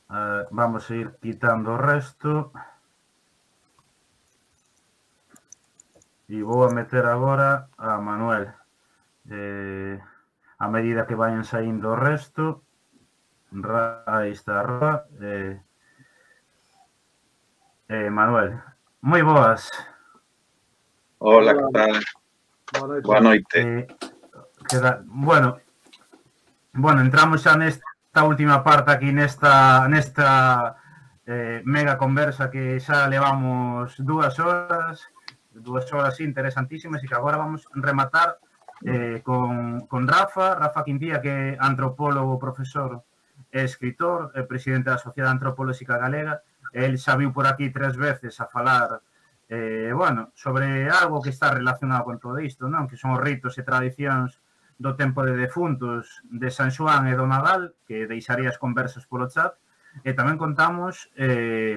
Vamos a ir quitando o resto. E vou a meter agora a Manuel. A medida que vayan saindo o resto, aí está Rafa. Manuel, moi boas. Hola, que tal? Boa noite. Bueno, entramos xa nesta última parte aquí nesta mega conversa que xa levamos 2 horas interesantísimas e que agora vamos rematar con Rafa Quintía, que é antropólogo, profesor e escritor, presidente da Sociedade Antropolóxica Galega. El xa viu por aquí 3 veces a falar sobre algo que está relacionado con todo isto, non? Que son os ritos e tradicións do tempo de defuntos de San Xoán e do Nadal, que deixaría as conversas polo chat, e tamén contamos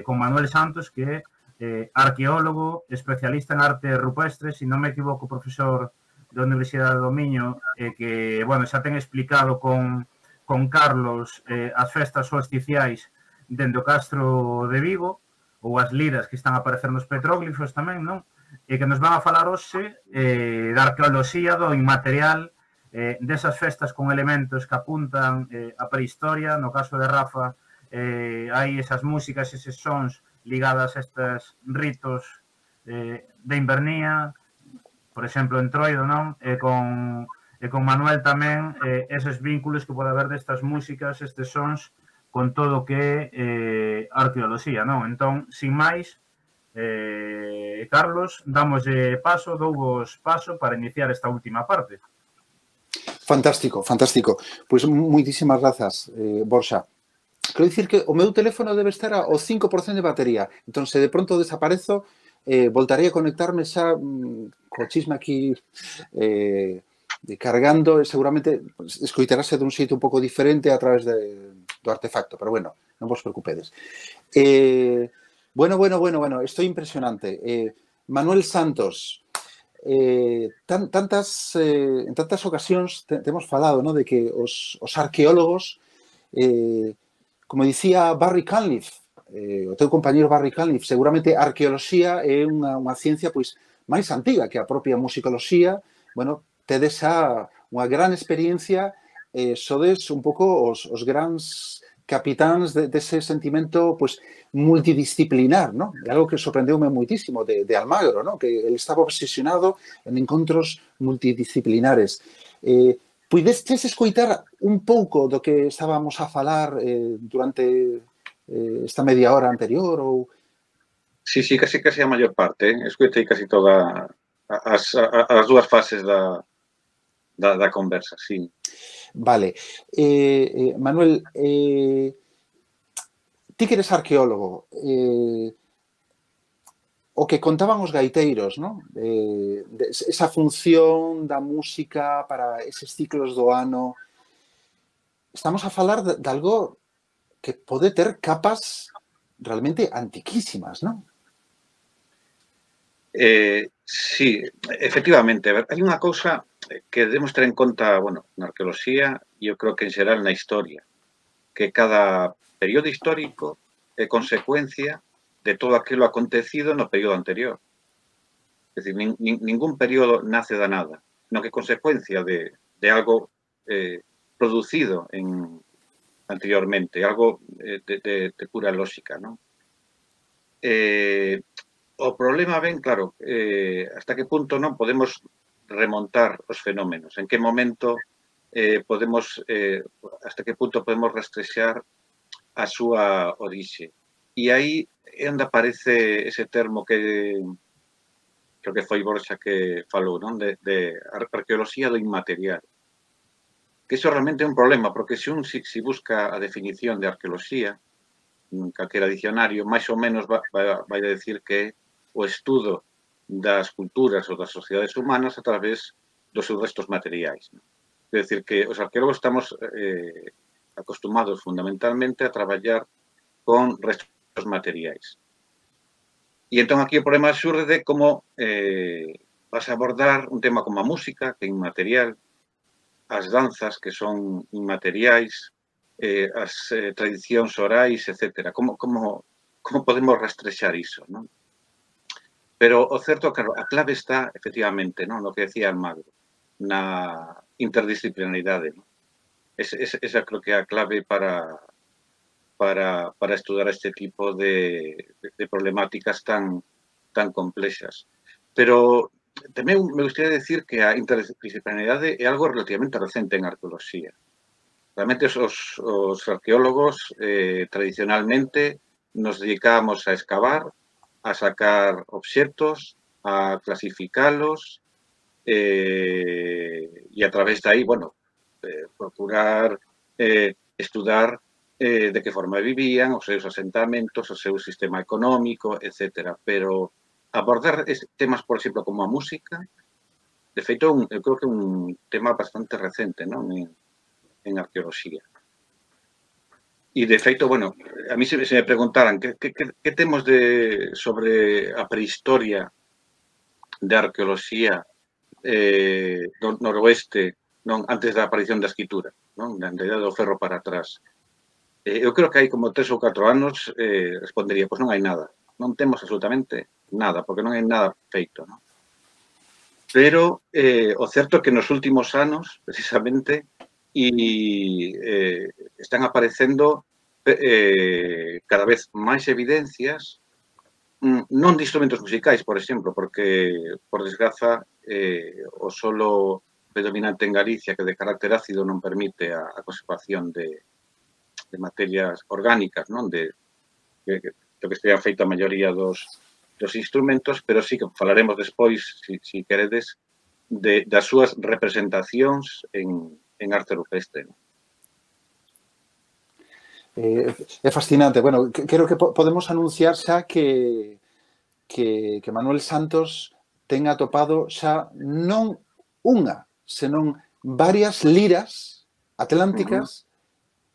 con Manuel Santos, que é arqueólogo, especialista en arte rupestre, se non me equivoco, profesor da Universidade do Miño, que, xa ten explicado con Carlos as festas solsticiais dende o Castro de Vigo, ou as liras que están a aparecer nos petróglifos tamén, non? E que nos van a falar hoxe da arqueoloxía, do inmaterial, desas festas con elementos que apuntan a prehistoria. No caso de Rafa, hai esas músicas, eses sons ligadas a estes ritos de invernía, por exemplo, en Troido, non? E con Manuel tamén eses vínculos que pode haber destas músicas, estes sons, con todo o que é arqueoloxía, non? Entón, sin máis, Carlos, damoslle paso, douvos paso para iniciar esta última parte. Fantástico, fantástico. Pois moitísimas grazas, Borxa. Quero dicir que o meu teléfono debe estar ao 5% de batería. Entón, se de pronto desaparezo, voltarei a conectarme xa co chisme aquí cargando, e seguramente escoitarase dun xeito un pouco diferente a través do artefacto, pero bueno, non vos preocupedes. Bueno, isto é impresionante. Manuel Santos, en tantas ocasións temos falado de que os arqueólogos, como dicía Barry Cunliffe, o teu compañero Barry Cunliffe, seguramente a arqueoloxía é unha ciencia pois máis antiga que a propia musicoloxía. Bueno, tedes unha gran experiencia, sodes un pouco os grandes capitáns dese sentimento pois multidisciplinar, non? É algo que sorprendeume moitísimo de Almagro, non? Que ele estaba obsesionado en encontros multidisciplinares. Puidestes escoitar un pouco do que estábamos a falar durante esta media hora anterior? Ou... Sí, casi a maior parte. Escoitei casi todas as dúas fases da conversa, sí. Vale. Manuel, ti que eres arqueólogo, o que contaban os gaiteiros, non? Esa función da música para eses ciclos do ano. Estamos a falar de algo que pode ter capas realmente antiquísimas, non? Sí, efectivamente. Hai unha cousa que debemos ter en conta, na arqueoloxía, e eu creo que en xeral na historia, que cada período histórico é consecuencia de todo aquilo acontecido no período anterior. É dicir, ningún período nace da nada, no que é consecuencia de algo producido anteriormente, algo de pura lógica, non? O problema ven, claro, hasta que punto non podemos remontar os fenómenos, en que momento hasta que punto podemos rastrexar a súa orixe. E aí é onde aparece ese termo que creo que foi Borxa que falou, non? De arqueoloxía do inmaterial. Que iso realmente é un problema, porque se busca a definición de arqueoloxía, en calquera dicionario, máis ou menos vai a decir que o estudo das culturas ou das sociedades humanas a través dos seus restos materiais. É dicir, que os arqueólogos estamos acostumados fundamentalmente a traballar con restos materiais. E entón aquí o problema xurde de como vas a abordar un tema como a música, que é inmaterial, as danzas, que son inmateriais, as tradicións orais, etc. Como podemos rastrexar iso, non? Pero o certo, claro, a clave está, efectivamente, non, no que decía Almagro, na interdisciplinaridade, non? Esa creo que é a clave para estudar este tipo de problemáticas tan complexas. Pero tamén me gustaría decir que a interdisciplinaridade é algo relativamente recente en arqueoloxía. Realmente os arqueólogos tradicionalmente nos dedicábamos a excavar, a sacar obxectos, a clasificalos e a través de aí, bueno, procurar estudar de que forma vivían, os seus asentamentos, o seu sistema económico, etc. Pero abordar temas, por exemplo, como a música, de feito, eu creo que é un tema bastante recente, non? En arqueoloxía. E, de feito, bueno, a mí se me preguntaran que temos sobre a prehistoria de arqueoloxía do noroeste, non, antes da aparición da escritura, non, da idea do ferro para atrás. Eu creo que hai como 3 ou 4 anos respondería, pois non hai nada, non temos absolutamente nada, porque non hai nada feito, non? Pero o certo é que nos últimos anos, precisamente, están aparecendo cada vez máis evidencias, non de instrumentos musicais, por exemplo, porque, por desgraza, o solo predominante en Galicia, que de carácter ácido non permite a conservación de materias orgánicas, non? Do que estean feita a maioría dos instrumentos, pero sí que falaremos despois, se queredes, das súas representacións en arte rupestre. É fascinante. Bueno, creo que podemos anunciar xa que Manuel Santos ten atopado xa non unha, senón varias liras atlánticas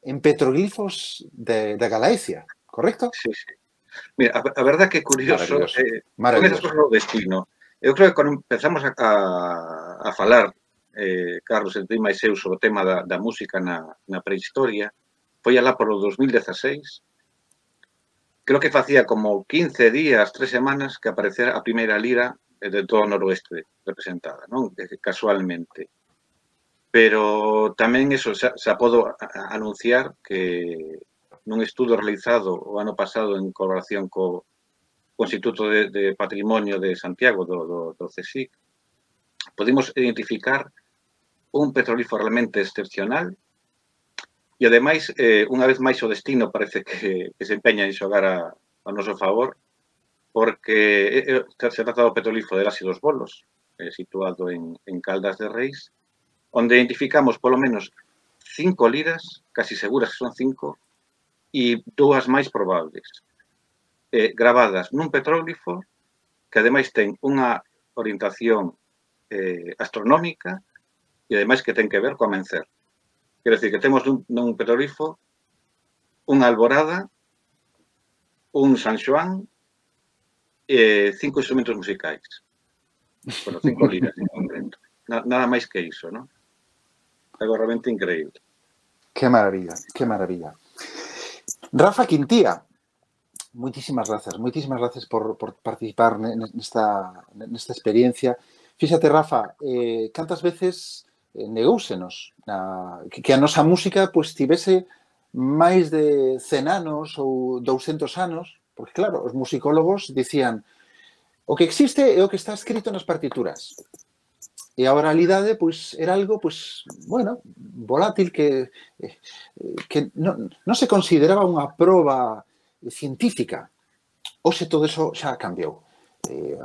en petroglifos de Galaecia, correcto? Sí, sí. Mira, a verdad que é curioso, con esas cosas do destino. Eu creo que cando empezamos a falar, Carlos, entre máis eu, sobre o tema da música na prehistoria, foi alá polo 2016, creo que facía como 15 días, 3 semanas, que aparecera a primeira lira de todo o noroeste representada, non? Casualmente. Pero tamén eso, xa podo anunciar que nun estudo realizado o ano pasado en colaboración co Instituto de Patrimonio de Santiago, do CSIC, podemos identificar un petrolífero realmente excepcional e, ademais, unha vez máis o destino parece que se empeña en xogar a noso favor, porque se trata do petrolífero de Las e dos Bolos, situado en Caldas de Reis, onde identificamos polo menos 5 liras, casi seguras que son 5, e 2 máis probables, gravadas nun petróglifo que ademais ten unha orientación astronómica e ademais que ten que ver co amencer. Quero dicir que temos nun petróglifo unha alborada, un San Xoán e 5 instrumentos musicais. Bueno, 5 liras en concreto. Nada máis que iso, non? Algo realmente increíble. Qué maravilla, qué maravilla. Rafa Quintía, moitísimas gracias por participar nesta experiencia. Fíxate, Rafa, cantas veces negóusenos que a nosa música pois tivese máis de 100 anos ou 200 anos, porque claro, os musicólogos dicían o que existe é o que está escrito nas partituras. E a oralidade, pois, era algo, pois, bueno, volátil que non se consideraba unha proba científica. Hoxe todo eso xa cambiou.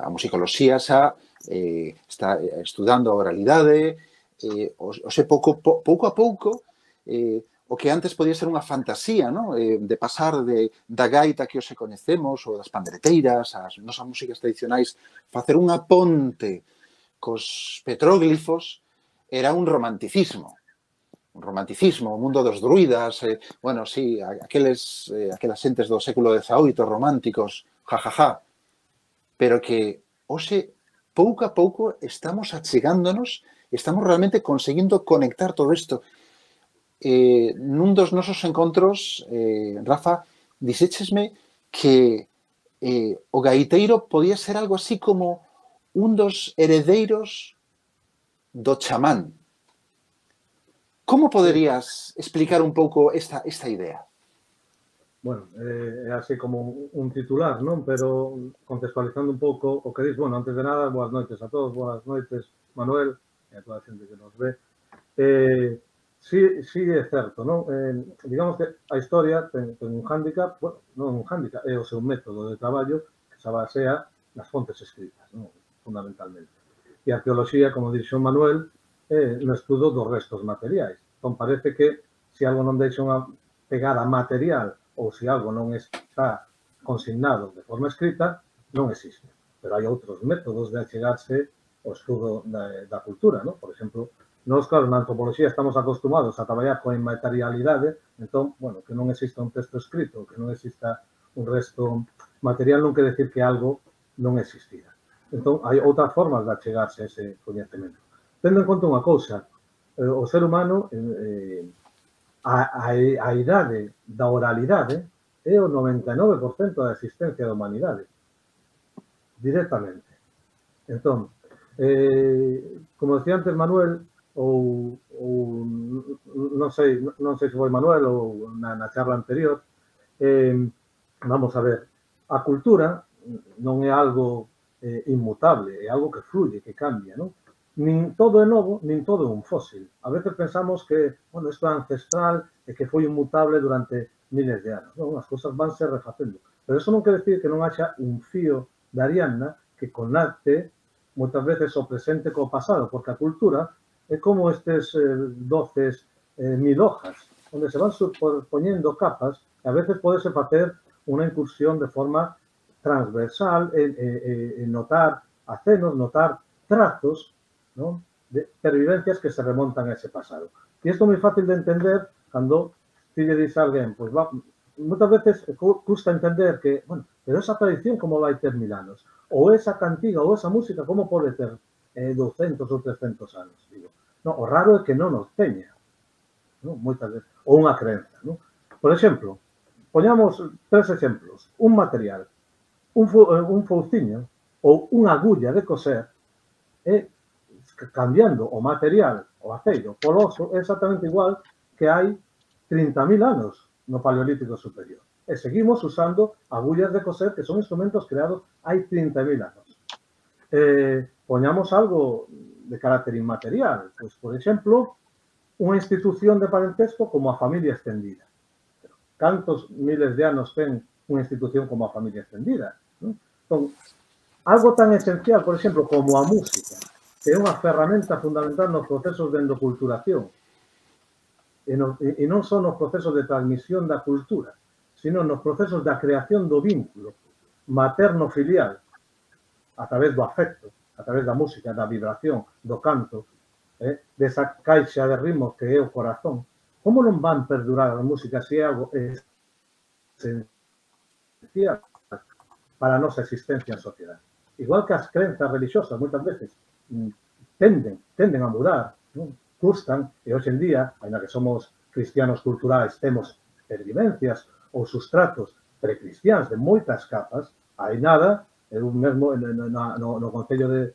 A musicoloxía xa está estudando a oralidade, hoxe pouco a pouco, o que antes podía ser unha fantasía, non? De pasar da gaita que hoxe coñecemos, ou das pandereteiras, as nosas músicas tradicionais, facer unha ponte cos petróglifos, era un romanticismo. Un romanticismo, o mundo dos druidas, bueno, sí, aquelas xentes do século XVIII, románticos, jajaja, pero que hoxe, pouco a pouco, estamos achegándonos, estamos realmente conseguindo conectar todo isto. nun dos nosos encontros, Rafa, dixéchesme que o gaiteiro podía ser algo así como un dos heredeiros do chamán. Como poderías explicar un pouco esta idea? Bueno, é así como un titular, non? Pero contextualizando un pouco o que dis, bueno, antes de nada, boas noites a todos, boas noites, Manuel, e a toda a xente que nos ve. Sí é certo, non? Digamos que a historia ten un hándicap, bueno, non un hándicap, é o seu método de traballo que se basea nas fontes escritas, non? Fundamentalmente. E a arqueoloxía, como dixo Manuel, é no estudo dos restos materiais. Entón, parece que se algo non deixa unha pegada material ou se algo non está consignado de forma escrita, non existe. Pero hai outros métodos de achegarse ao estudo da cultura, non? Por exemplo, nós, claro, na antropoloxía estamos acostumados a traballar coa inmaterialidade, entón, bueno, que non exista un texto escrito, que non exista un resto material, non quere decir que algo non existira. Entón, hai outras formas de achegarse a ese coñecemento. Tendo en conta unha cousa, o ser humano, a idade da oralidade é o 99% da existencia da humanidade, directamente. Entón, como decía antes Manuel, ou non sei se foi Manuel ou na charla anterior, vamos a ver, a cultura non é algo inmutable, é algo que fluye, que cambia, non? Nin todo é novo, nin todo é un fósil. A veces pensamos que, bueno, isto é ancestral e que foi inmutable durante miles de anos. Non, as cousas van se refacendo. Pero eso non quere decir que non haxa un fío de Ariadna que conecte moitas veces o presente co pasado, porque a cultura é como estes doces mil hojas, onde se van superpoñendo capas e a veces podese facer unha incursión de forma transversal e notar acenos, notar trazos, ¿no?, de pervivencias que se remontan a ese pasado. E isto é moi fácil de entender cando ti lle dis a alguén, pois moitas veces custa entender que, bueno, pero esa tradición como vai ter 1000 anos? Ou esa cantiga ou esa música como pode ter 200 ou 300 anos? Digo, no, o raro é que non nos teña, ¿no? Moitas veces, ou unha creenza, ¿no? Por exemplo, poñamos 3 exemplos. Un material, un fouciño ou unha agulla de coser é cambiando o material, o aceiro, polo oso, é exactamente igual que hai 30.000 anos no Paleolítico Superior. E seguimos usando agullas de coser que son instrumentos creados hai 30.000 anos. Poñamos algo de carácter inmaterial, pois, por exemplo, unha institución de parentesco como a familia extendida. Cantos miles de anos ten unha institución como a familia extendida? Entón, algo tan esencial, por exemplo, como a música, que é unha ferramenta fundamental nos procesos de endoculturación, e non só nos procesos de transmisión da cultura, sino nos procesos da creación do vínculo materno-filial a través do afecto, a través da música, da vibración, do canto, desa caixa de ritmos que é o corazón. Como non van perdurar a música se é algo esencial para a nosa existencia en sociedade? Igual que as crenzas religiosas, moitas veces, tenden a mudar, non? Custan, e hoxe en día, ainda que somos cristianos culturais, temos pervivencias ou sustratos precristiáns de moitas capas, hai nada, eu mesmo no Concello de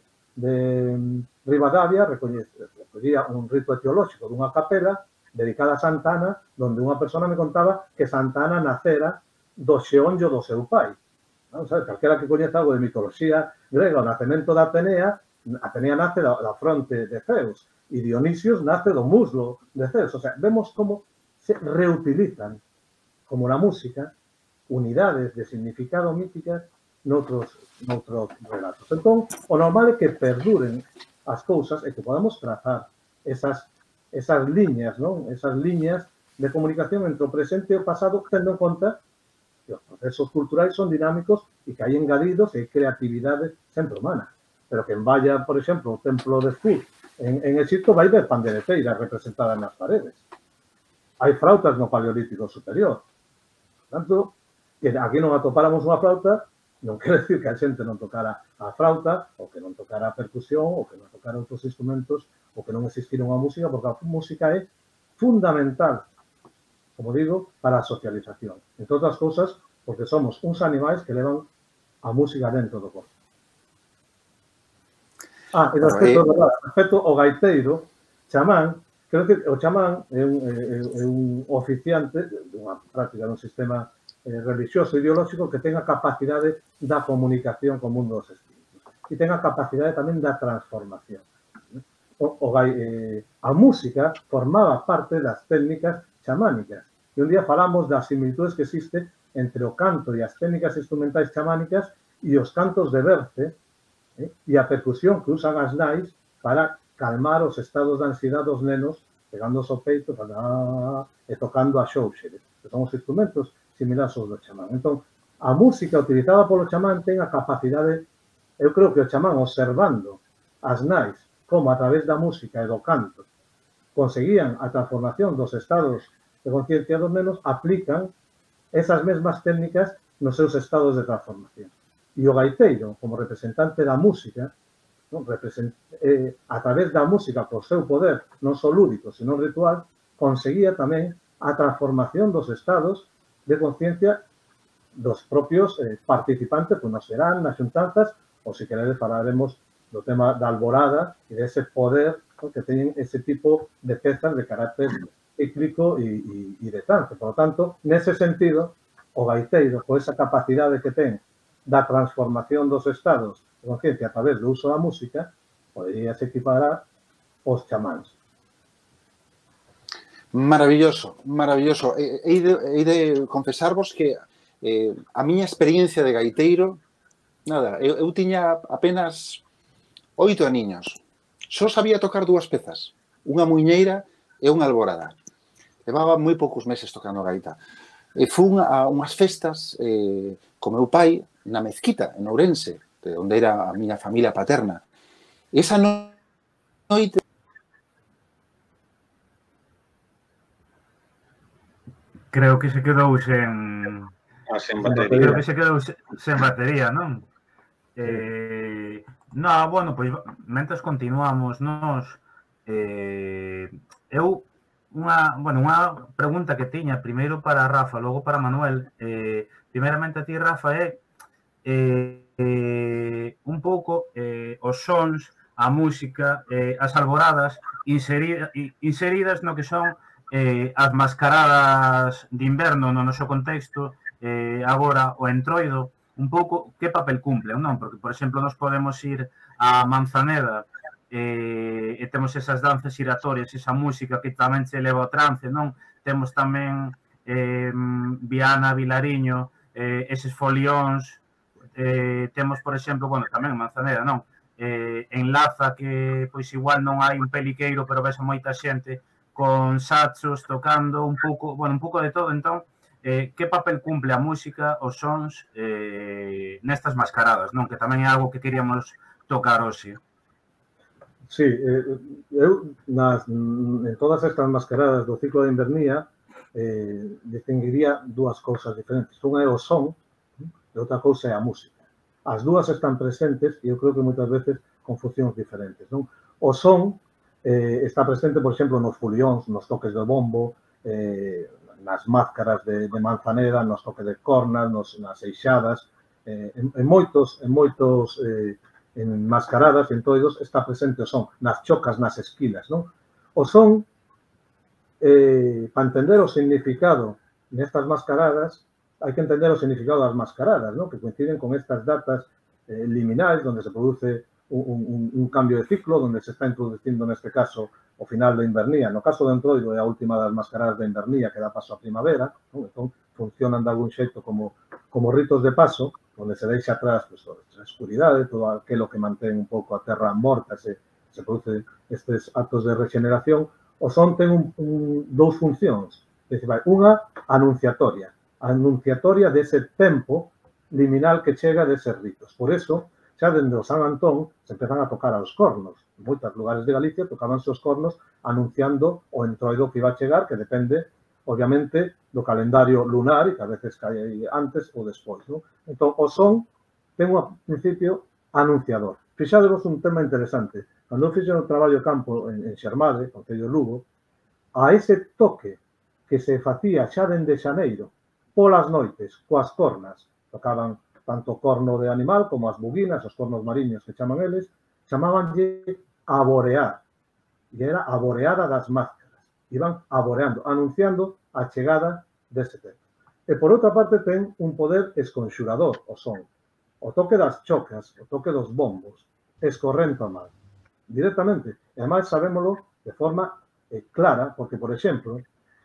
Ribadavia recollía un rito etiolóxico dunha capela dedicada a Santa Ana, onde unha persona me contaba que Santa Ana nacera do xeonllo do seu pai. Calquera que coñeza algo de mitoloxía grega, o nacemento da Atenea nace da fronte de Zeus e Dionisios nace do muslo de Zeus. O sea, vemos como se reutilizan, como na música, unidades de significado míticas noutros relatos. Entón, o normal é que perduren as cousas e que podamos trazar esas liñas, non? Esas liñas de comunicación entre o presente e o pasado, tendo en conta que os procesos culturais son dinámicos e que hai engadidos e creatividade sempre humana. Pero quen vaya, por exemplo, ao templo de Fur en Egipto vai ver pandereteiras representadas nas paredes. Hai flautas no Paleolítico Superior. Por tanto, que aquí non atopáramos unha flauta non quere decir que a xente non tocara a flauta, ou que non tocara a percusión, ou que non tocara outros instrumentos, ou que non existira unha música, porque a música é fundamental, como digo, para a socialización. Entre outras cousas, porque somos uns animais que levan a música dentro do corpo. E respecto ao gaiteiro, chamán, creo que o chamán é un oficiante dunha práctica dun sistema religioso ideolóxico que ten a capacidade da comunicación co mundo dos espíritus e ten a capacidade tamén da transformación. A música formaba parte das técnicas chamánicas e un día falamos das similitudes que existe entre o canto e as técnicas instrumentais chamánicas e os cantos de berce e a percusión que usan as nais para calmar os estados de ansiedade dos nenos pegando o peito e tocando a xóuxere, que son os instrumentos similares aos do chamán. Entón, a música utilizada polo chamán ten a capacidade, eu creo que o chamán observando as nais como a través da música e do canto conseguían a transformación dos estados de conciencia dos nenos, aplican esas mesmas técnicas nos seus estados de transformación. E o gaiteiro, como representante da música, a través da música, por seu poder, non só lúdico, sino ritual, conseguía tamén a transformación dos estados de conciencia dos propios participantes, pois nas serán, nas xuntanzas, ou se queredes falaremos do tema da alborada e dese poder que teñen ese tipo de pezas de carácter cíclico e de trance. Por lo tanto, nese sentido, o gaiteiro, con esa capacidade que ten da transformación dos estados de conciencia a través do uso da música, podería se equiparar aos chamáns. Maravilloso, maravilloso. Hei de confesarvos que a miña experiencia de gaiteiro, nada, eu tiña apenas 8 aniños. Só sabía tocar 2 pezas, unha muiñeira e unha alborada. Levaba moi poucos meses tocando gaita. Fun a unhas festas co meu pai na Mezquita, en Ourense, de onde era a miña familia paterna. Esa noite... Creo que se quedou sen... sen batería. Creo que se quedou sen batería, non? Non, bueno, pois, mentres continuamos, nos... Eu, unha pregunta que tiña, primeiro para Rafa, logo para Manuel. Primeiramente a ti, Rafa, un pouco os sons, a música, as alboradas inseridas no que son as mascaradas de inverno no noso contexto, agora o entroido, un pouco que papel cumple, non? Porque, por exemplo, nos podemos ir a Manzaneda e temos esas danzas giratorias, esa música que tamén se eleva ao trance, non? Temos tamén Viana, Vilariño, eses folións, temos, por exemplo, bueno, tamén Manzaneda, non? En Laza, que pois igual non hai un peliqueiro, pero ves a moita xente con sachos tocando un pouco, bueno, un pouco de todo. Entón, que papel cumple a música, os sons nestas mascaradas, non? Que tamén é algo que queríamos tocar hoxe. Sí, eu en todas estas mascaradas do ciclo de invernía distinguiría 2 cousas diferentes. Unha é o son e outra cousa é a música. As 2 están presentes e eu creo que moitas veces con funcións diferentes, non? O son está presente, por exemplo, nos folións, nos toques de bombo, nas máscaras de Manzaneda, nos toques de cornas, nas eixadas, en moitos mascaradas, en todos, está presente o son, nas chocas, nas esquilas, non? O son, para entender o significado nestas mascaradas, hai que entender o significado das mascaradas, non? Que coinciden con estas datas liminais, onde se produce un cambio de ciclo, onde se está introducindo, neste caso, o final da invernía. No caso do entroido é a última das mascaradas da invernía que dá paso á primavera, non? Entón, funcionan de algún xeito como ritos de paso, onde se deixa atrás a escuridade, todo aquilo que mantén un pouco a terra morta, se produce estes actos de regeneración. O son ten 2 funcións. Unha anunciatoria dese tempo liminal que chega deses ritos. Por eso, xa dende o San Antón se empezan a tocar aos cornos. En moitos lugares de Galicia tocabanse os cornos anunciando o entroido que iba a chegar, que depende, obviamente, do calendario lunar e que a veces cae antes ou despois. Entón, o son ten un principio anunciador. Fixadevos un tema interesante. Cando eu fixen o traballo de campo en Xermade, Concello de Lugo, a ese toque que se facía xa dende xaneiro, polas noites, coas cornas, tocaban tanto corno de animal como as buguinas, os cornos mariños que chaman eles, chamabanlle aborear, e era a boreada das máscaras. Iban aboreando, anunciando a chegada dese tempo. E por outra parte ten un poder esconxurador, o son. O toque das chocas, o toque dos bombos, escorrenta mal, directamente. E ademais sabémolo de forma clara, porque, por exemplo,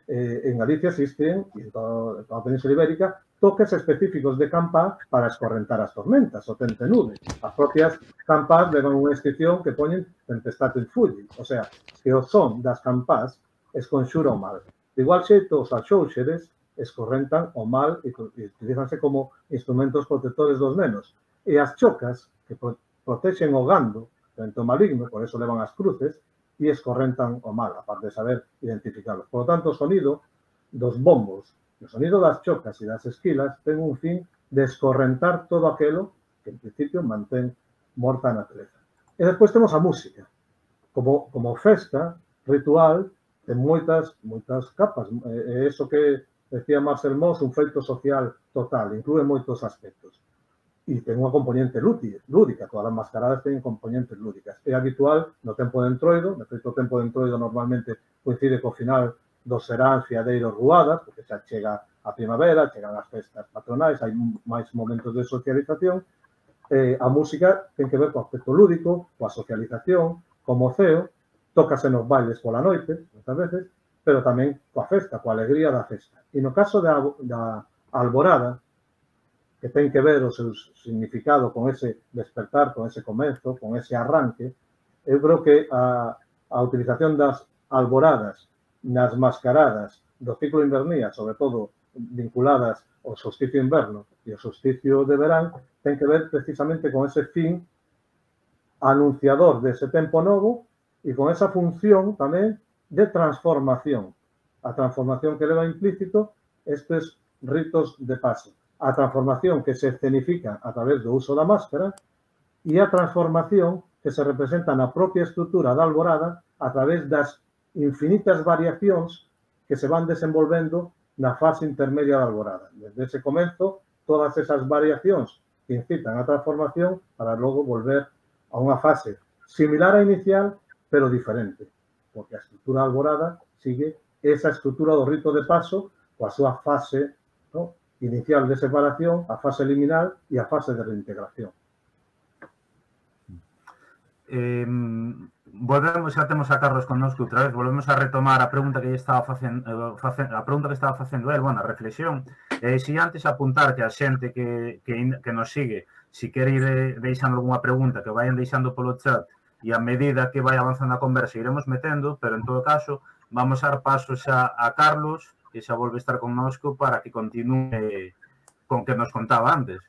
en Galicia existen, e en toda a Península Ibérica, toques específicos de campá para escorrentar as tormentas, o tentenude. As propias campás levan unha inscripción que poñen tempestatis fugit, o sea, que o son das campás esconxura o mal. De igual xeito, os axóuxeres escorrentan o mal e utilizanse como instrumentos protectores dos nenos. E as chocas, que protexen o gando frente ao maligno, por eso levan as cruces, e escorrentan o mal, aparte de saber identificarlos. Por lo tanto, o sonido dos bombos, o sonido das chocas e das esquilas ten un fin de escorrentar todo aquelo que, en principio, mantén morta a natureza. E despois temos a música. Como festa, ritual, ten moitas capas. É eso que decía Marcel Mauss, un feito social total, inclúe moitos aspectos. E ten unha componente lúdica, todas as mascaradas teñen componentes lúdicas. É habitual no tempo de entroido, de feito o tempo de entroido normalmente coincide co final dos seráns, fiadeiros, ruadas, porque xa chega a primavera, chegan as festas patronais, hai máis momentos de socialización. A música ten que ver co aspecto lúdico, coa socialización, co moceo, tócase nos bailes pola noite, moitas veces, pero tamén coa festa, coa alegría da festa. E no caso da alborada, que ten que ver o seu significado con ese despertar, con ese comezo, con ese arranque, eu creo que a utilización das alboradas nas mascaradas do ciclo invernía, sobre todo vinculadas ao solsticio inverno e ao solsticio de verán, ten que ver precisamente con ese fin anunciador dese tempo novo e con esa función tamén de transformación. A transformación que leva implícito estes ritos de paso. A transformación que se escenifica a través do uso da máscara e a transformación que se representa na propia estrutura da alborada a través das infinitas variacións que se van desenvolvendo na fase intermedia da alborada. Desde ese comenzo, todas esas variacións que incitan a transformación para logo volver a unha fase similar á inicial, pero diferente, porque a estrutura alborada sigue esa estrutura do rito de paso coa súa fase, ¿no?, inicial de separación, a fase liminal e a fase de reintegración. Volvemos, xa temos a Carlos connosco outra vez, volvemos a retomar a pregunta que estaba facendo el, bueno, a reflexión. Si antes apuntar que a xente que nos sigue, si quere ir deixando algunha pregunta, que vayan deixando polo chat, e a medida que vai avanzando a conversa iremos metendo, pero en todo caso vamos a dar paso xa a Carlos, que xa volve a estar connosco para que continúe con que nos contaba antes.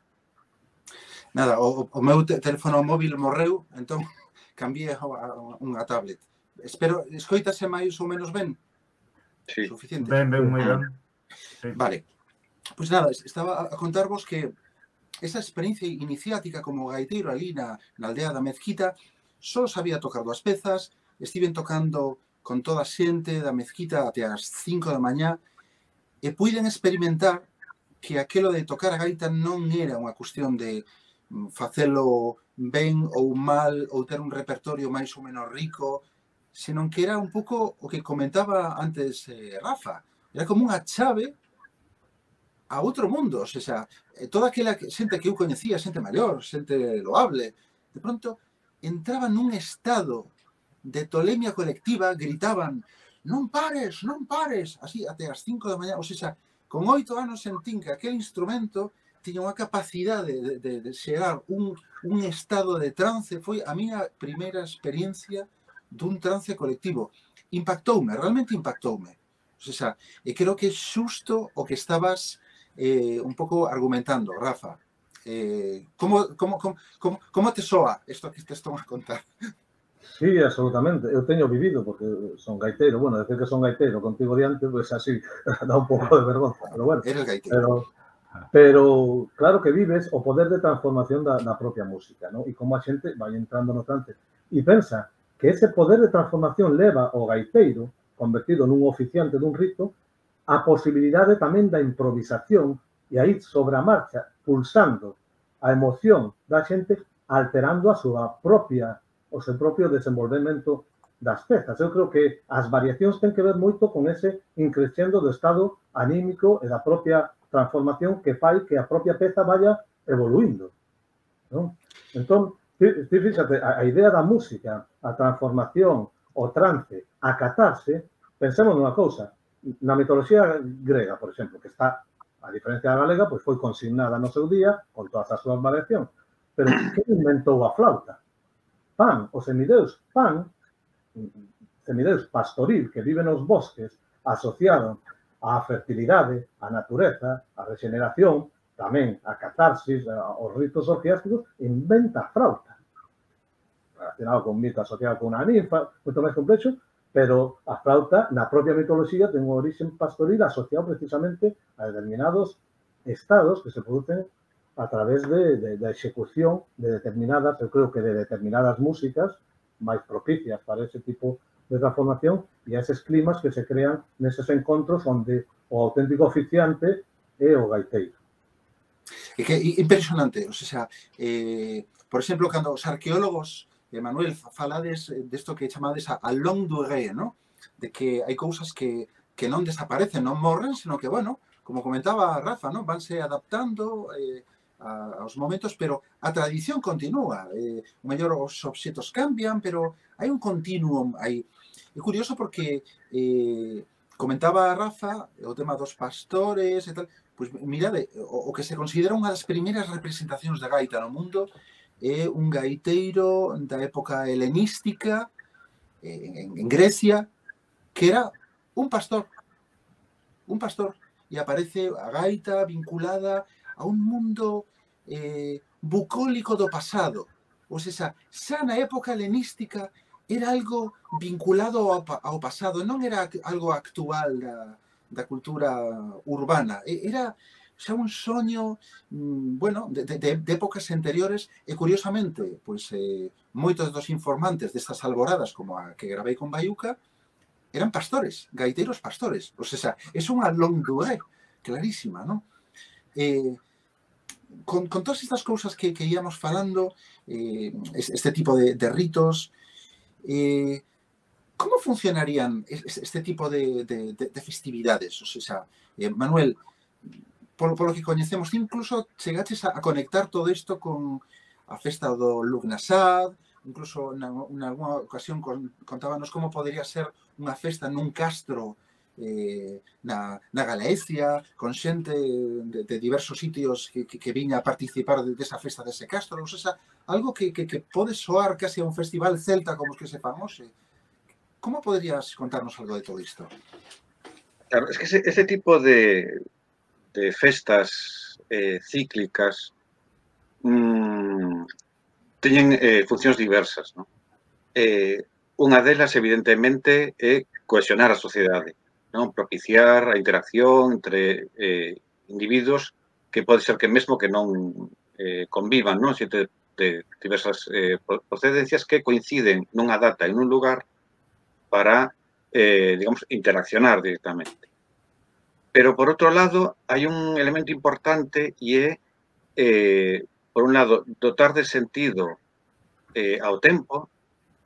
Nada, o meu teléfono móvil morreu, entón cambié a unha tablet. Espero, escoítase máis ou menos ben? Sí. Suficiente. Ben, moi ben. Sí. Vale. Pois nada, estaba a contarvos que esa experiencia iniciática como gaiteiro ali na aldea da Mezquita, só sabía tocar 2 pezas, estiven tocando con toda a xente da Mezquita até as 5 da mañá, e puiden experimentar que aquelo de tocar a gaita non era unha cuestión de facelo ben ou mal ou ter un repertorio máis ou menos rico, senón que era un pouco o que comentaba antes Rafa. Era como unha chave a outro mundo. O sea, toda aquela xente que eu coñecía, xente maior, xente loable, de pronto entraba nun estado de tolemia colectiva, gritaban non pares, así até as 5 da mañá. O sea, con 8 anos sentín que aquel instrumento tiña unha capacidade de xerar un estado de trance. Foi a miña primeira experiencia dun trance colectivo. Impactoume, realmente impactoume. O sea, e creo que é xusto o que estabas un pouco argumentando, Rafa. Como te soa isto que te estou a contar? Sí, absolutamente. Eu teño vivido, porque son gaiteiro. Bueno, decir que son gaiteiro contigo diante, pues así dá un pouco de vergonza. Pero bueno, eres gaiteiro. Pero claro que vives o poder de transformación da propia música, ¿no? E como a xente vai entrando no trance. E pensa que ese poder de transformación leva ao gaiteiro convertido nun oficiante dun rito, a posibilidade tamén da improvisación e aí sobre a marcha, pulsando a emoción da xente, alterando a súa propia, o seu propio desenvolvemento das pezas. Eu creo que as variacións ten que ver moito con ese increscendo do estado anímico e da propia transformación que fai que a propia peza vaya evoluindo, non? Entón, fíxate, a idea da música, a transformación, o trance, a catarse, pensemos nunha cousa, na mitoloxía grega, por exemplo, que está, a diferencia da galega, pois foi consignada no seu día, con todas as súas variacións. Pero que inventou a flauta? Pan, o semideus Pan, semideus pastoril que vive nos bosques, asociado á fertilidade, á natureza, á regeneración, tamén a catarsis, aos ritos orgiásticos, inventa a flauta. Relacionado con mito asociado con unha ninfa, moito máis complexo, pero a flauta, na propia mitoloxía, ten un origen pastoril asociado precisamente a determinados estados que se producen a través da execución de determinadas, eu creo que de determinadas músicas máis propicias para ese tipo de transformación e a eses climas que se crean neses encontros onde o auténtico oficiante é o gaiteiro. É que é impresionante, o sea, por exemplo, cando os arqueólogos, Manuel, falades desto que chamades a longue durée, ¿no? De que hai cousas que non desaparecen, non morren, sino que, bueno, como comentaba Rafa, ¿no? Vanse adaptando aos momentos, pero a tradición continúa. O mellor os obxetos cambian, pero hai un continuum aí. É curioso porque comentaba Rafa o tema dos pastores e tal. Pois mirade, o que se considera unha das primeiras representacións da gaita no mundo é un gaiteiro da época helenística en Grecia que era un pastor, e aparece a gaita vinculada a un mundo bucólico do pasado. Ou seja, xa na época helenística era algo vinculado ao pasado, non era algo actual da cultura urbana. Era xa un soño, bueno, de épocas anteriores e, curiosamente, pois, moitos dos informantes destas alboradas, como a que gravei con Baiuca, eran pastores, gaiteiros pastores. Ou seja, é unha longue durée clarísima, non? Con todas estas cousas que íamos falando, este tipo de ritos, como funcionarían este tipo de festividades? O sea, Manuel, polo que coñecemos, incluso chegaches a conectar todo isto con a festa do Lughnasadh, incluso nalgúna ocasión contábanos como podería ser unha festa nun castro na Galicia, con xente de diversos sitios que viña a participar desa festa dese castro, ou sea, algo que pode soar case a un festival celta como os que se fan hoxe. Como poderías contarnos algo de todo isto? Claro, es que ese tipo de festas cíclicas teñen funcións diversas, non? Unha delas, evidentemente, é cohesionar a sociedade, non? Propiciar a interacción entre individuos que pode ser que mesmo que non convivan, non? Xente de diversas procedencias que coinciden nunha data e nun lugar para, digamos, interaccionar directamente. Pero, por outro lado, hai un elemento importante e é, por un lado, dotar de sentido ao tempo,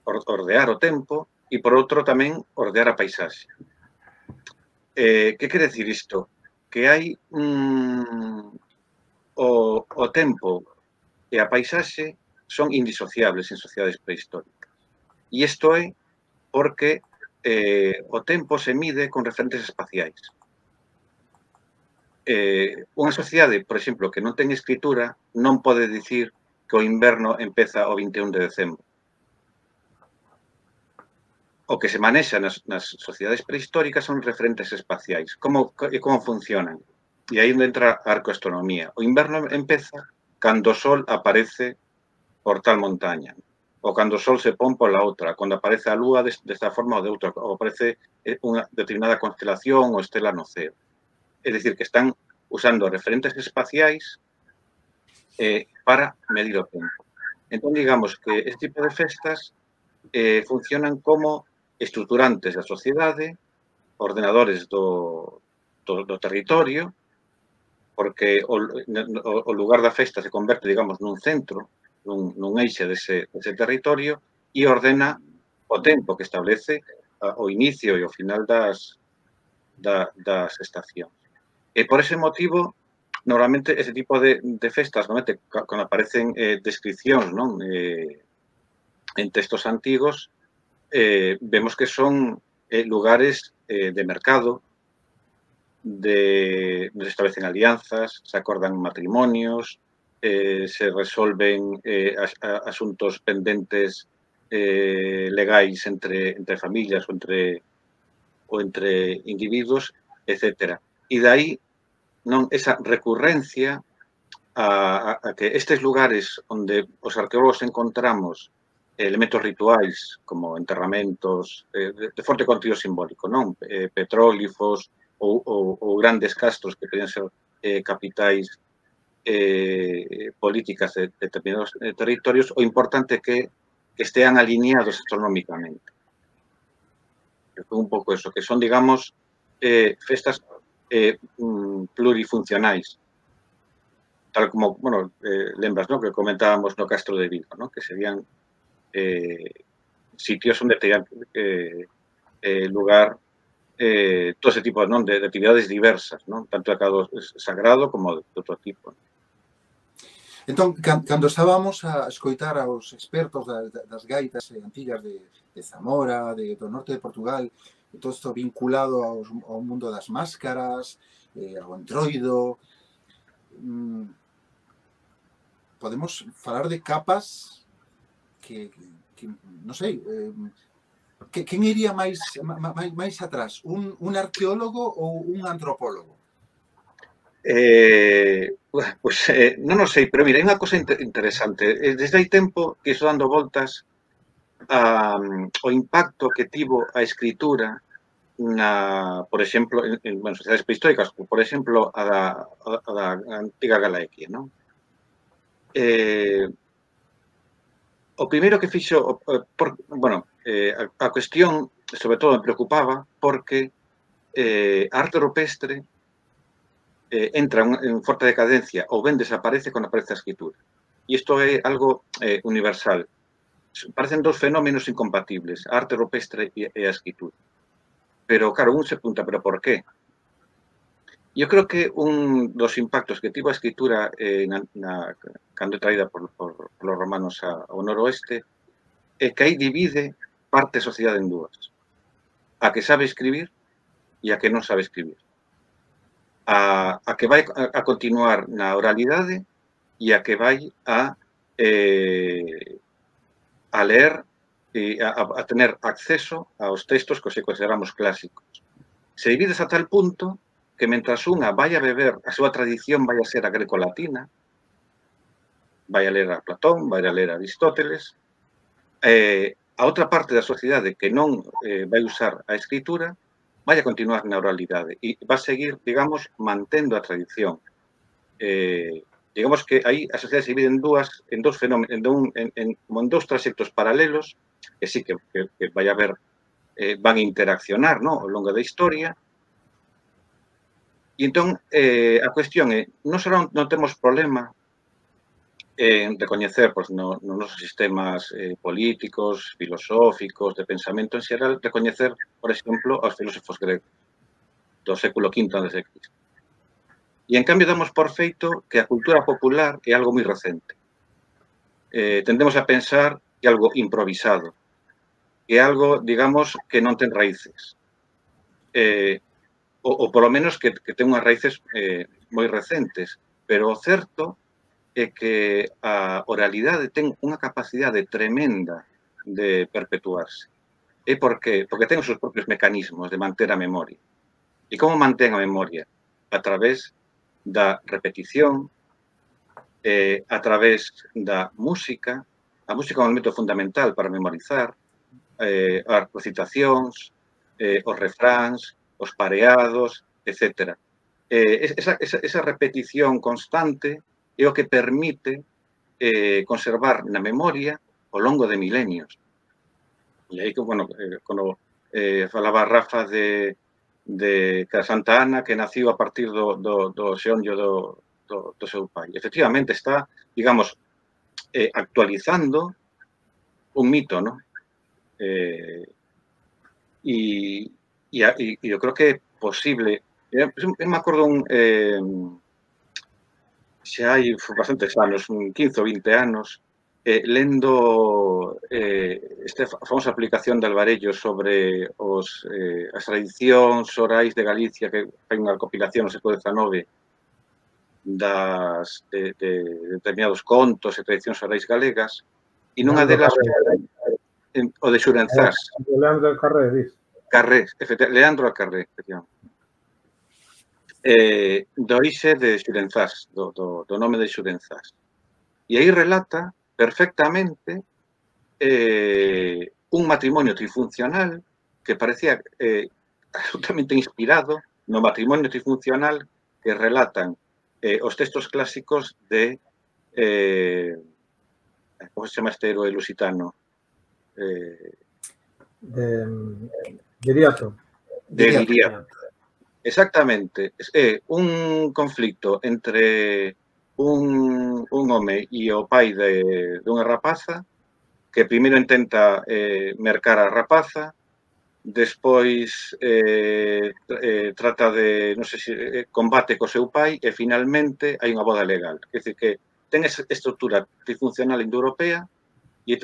ordear o tempo, e, por outro, tamén ordear a paisaxe. Que quere dicir isto? Que hai o tempo e a paisaxe son indisociables en sociedades prehistóricas. E isto é porque o tempo se mide con referentes espaciais. Unha sociedade, por exemplo, que non ten escritura, non pode dicir que o inverno empeza o 21 de decembro. O que se manexa nas sociedades prehistóricas son referentes espaciais. Como funcionan? E aí onde entra a arcoastronomía. O inverno empeza cando o sol aparece por tal montaña, ou cando o sol se pon pola outra, cando aparece a lúa desta forma ou de outra, ou aparece unha determinada constelación ou estela no ceo. É dicir, que están usando referentes espaciais para medir o tempo. Entón, digamos que este tipo de festas funcionan como estruturantes da sociedade ordenadores do territorio, porque o lugar da festa se converte, digamos, nun centro, nun eixe dese territorio, e ordena o tempo que establece o inicio e o final das estacións. E por ese motivo, normalmente, ese tipo de festas, normalmente, cando aparecen descripcións, non, en textos antigos, vemos que son lugares de mercado, donde se establecen alianzas, se acordan matrimonios, se resolven asuntos pendentes legais entre familias ou entre individuos, etc. E dai non esa recurrencia a que estes lugares onde os arqueólogos encontramos elementos rituais como enterramentos de forte contido simbólico, non? Petróglifos ou grandes castros que podían ser capitais políticas de determinados territorios, o importante que estean alineados astronómicamente. Un pouco eso, que son, digamos, festas plurifuncionais. Tal como, bueno, lembras, ¿no?, que comentábamos no Castro de Vigo, ¿no?, que serían sitios onde terían lugar todo ese tipo, non, de actividades diversas, non, tanto de cado sagrado como de outro tipo. Entón, cando estábamos a escoitar aos expertos das gaitas antigas de Zamora, do norte de Portugal, e todo isto vinculado ao mundo das máscaras, ao entroido, podemos falar de capas que non sei, quen iría máis atrás? Un arqueólogo ou un antropólogo? Pois non o sei, pero mira, hai unha cosa interesante. Desde hai tempo que estou dando voltas ao impacto que tivo a escritura por exemplo, en sociedades prehistóricas, por exemplo, a da antiga Galaequia, non? O primeiro que fixo, bueno, a cuestión, sobre todo, me preocupaba porque a arte rupestre entra en forte decadencia ou ben desaparece cando aparece a escritura. E isto é algo universal. Parecen dos fenómenos incompatibles, a arte rupestre e a escritura. Pero, claro, un se pregunta, pero por qué? Eu creo que un dos impactos que tivo a escritura cando é traída por os romanos ao noroeste é que aí divide parte da sociedade en dúas. A que sabe escribir e a que non sabe escribir. A que vai a continuar na oralidade e a que vai a ler e a tener acceso aos textos que se consideramos clásicos. Se divides a tal punto que mentras unha vai a beber a súa tradición vai a ser a greco-latina, vai a ler a Platón, vai a ler a Aristóteles, a outra parte da sociedade que non vai usar a escritura vai a continuar na oralidade e vai seguir, digamos, mantendo a tradición. Digamos que aí a sociedade se divide en dous fenómenos, en dous trayectos paralelos, que sí que vai haber, van a interaccionar, ¿no?, ao longo da historia. E entón, a cuestión é, non só non temos problema en recoñecer nos nosos sistemas políticos, filosóficos, de pensamento en xeral, recoñecer, por exemplo, aos filósofos gregos do século V a.C. E, en cambio, damos por feito que a cultura popular é algo moi recente. Tendemos a pensar que é algo improvisado, que é algo, digamos, que non ten raíces. Ou, polo menos, que ten unhas raíces moi recentes. Pero o certo é que a oralidade ten unha capacidade tremenda de perpetuarse. E por qué? Porque ten os seus propios mecanismos de manter a memoria. E como mantén a memoria? A través da repetición, a través da música. A música é un elemento fundamental para memorizar, as recitacións, os refráns, os pareados, etc. Esa repetición constante é o que permite conservar na memoria ao longo de milenios. E aí, bueno, cando falaba Rafa de Santa Ana, que naciu a partir do xeonllo do seu pai. Efectivamente, está, digamos, actualizando un mito, ¿no? Y yo creo que é posible. Eu me acordo xa hai bastantes anos, 15 ou 20 anos, lendo esta famosa aplicación de Alvarello sobre as tradicións orais de Galicia, que fai unha recopilación no século XIX de determinados contos e tradicións orais galegas, e nunha delas o de Xurenzás. Leandro Carré, dis. Carré, Leandro Carré, efectivamente. Do orixe de Xurenzás, do nome de Xurenzás. E aí relata perfectamente un matrimonio trifuncional que parecía absolutamente inspirado no matrimonio trifuncional que relatan os textos clásicos de como se chama este héroe lusitano? Viriato. De Viriato. Exactamente. É un conflicto entre un home e o pai dunha rapaza que primeiro intenta mercar a rapaza, despois trata de, non sei se, combate co seu pai e finalmente hai unha boda legal. Quer dizer que ten esa estrutura trifuncional indoeuropea e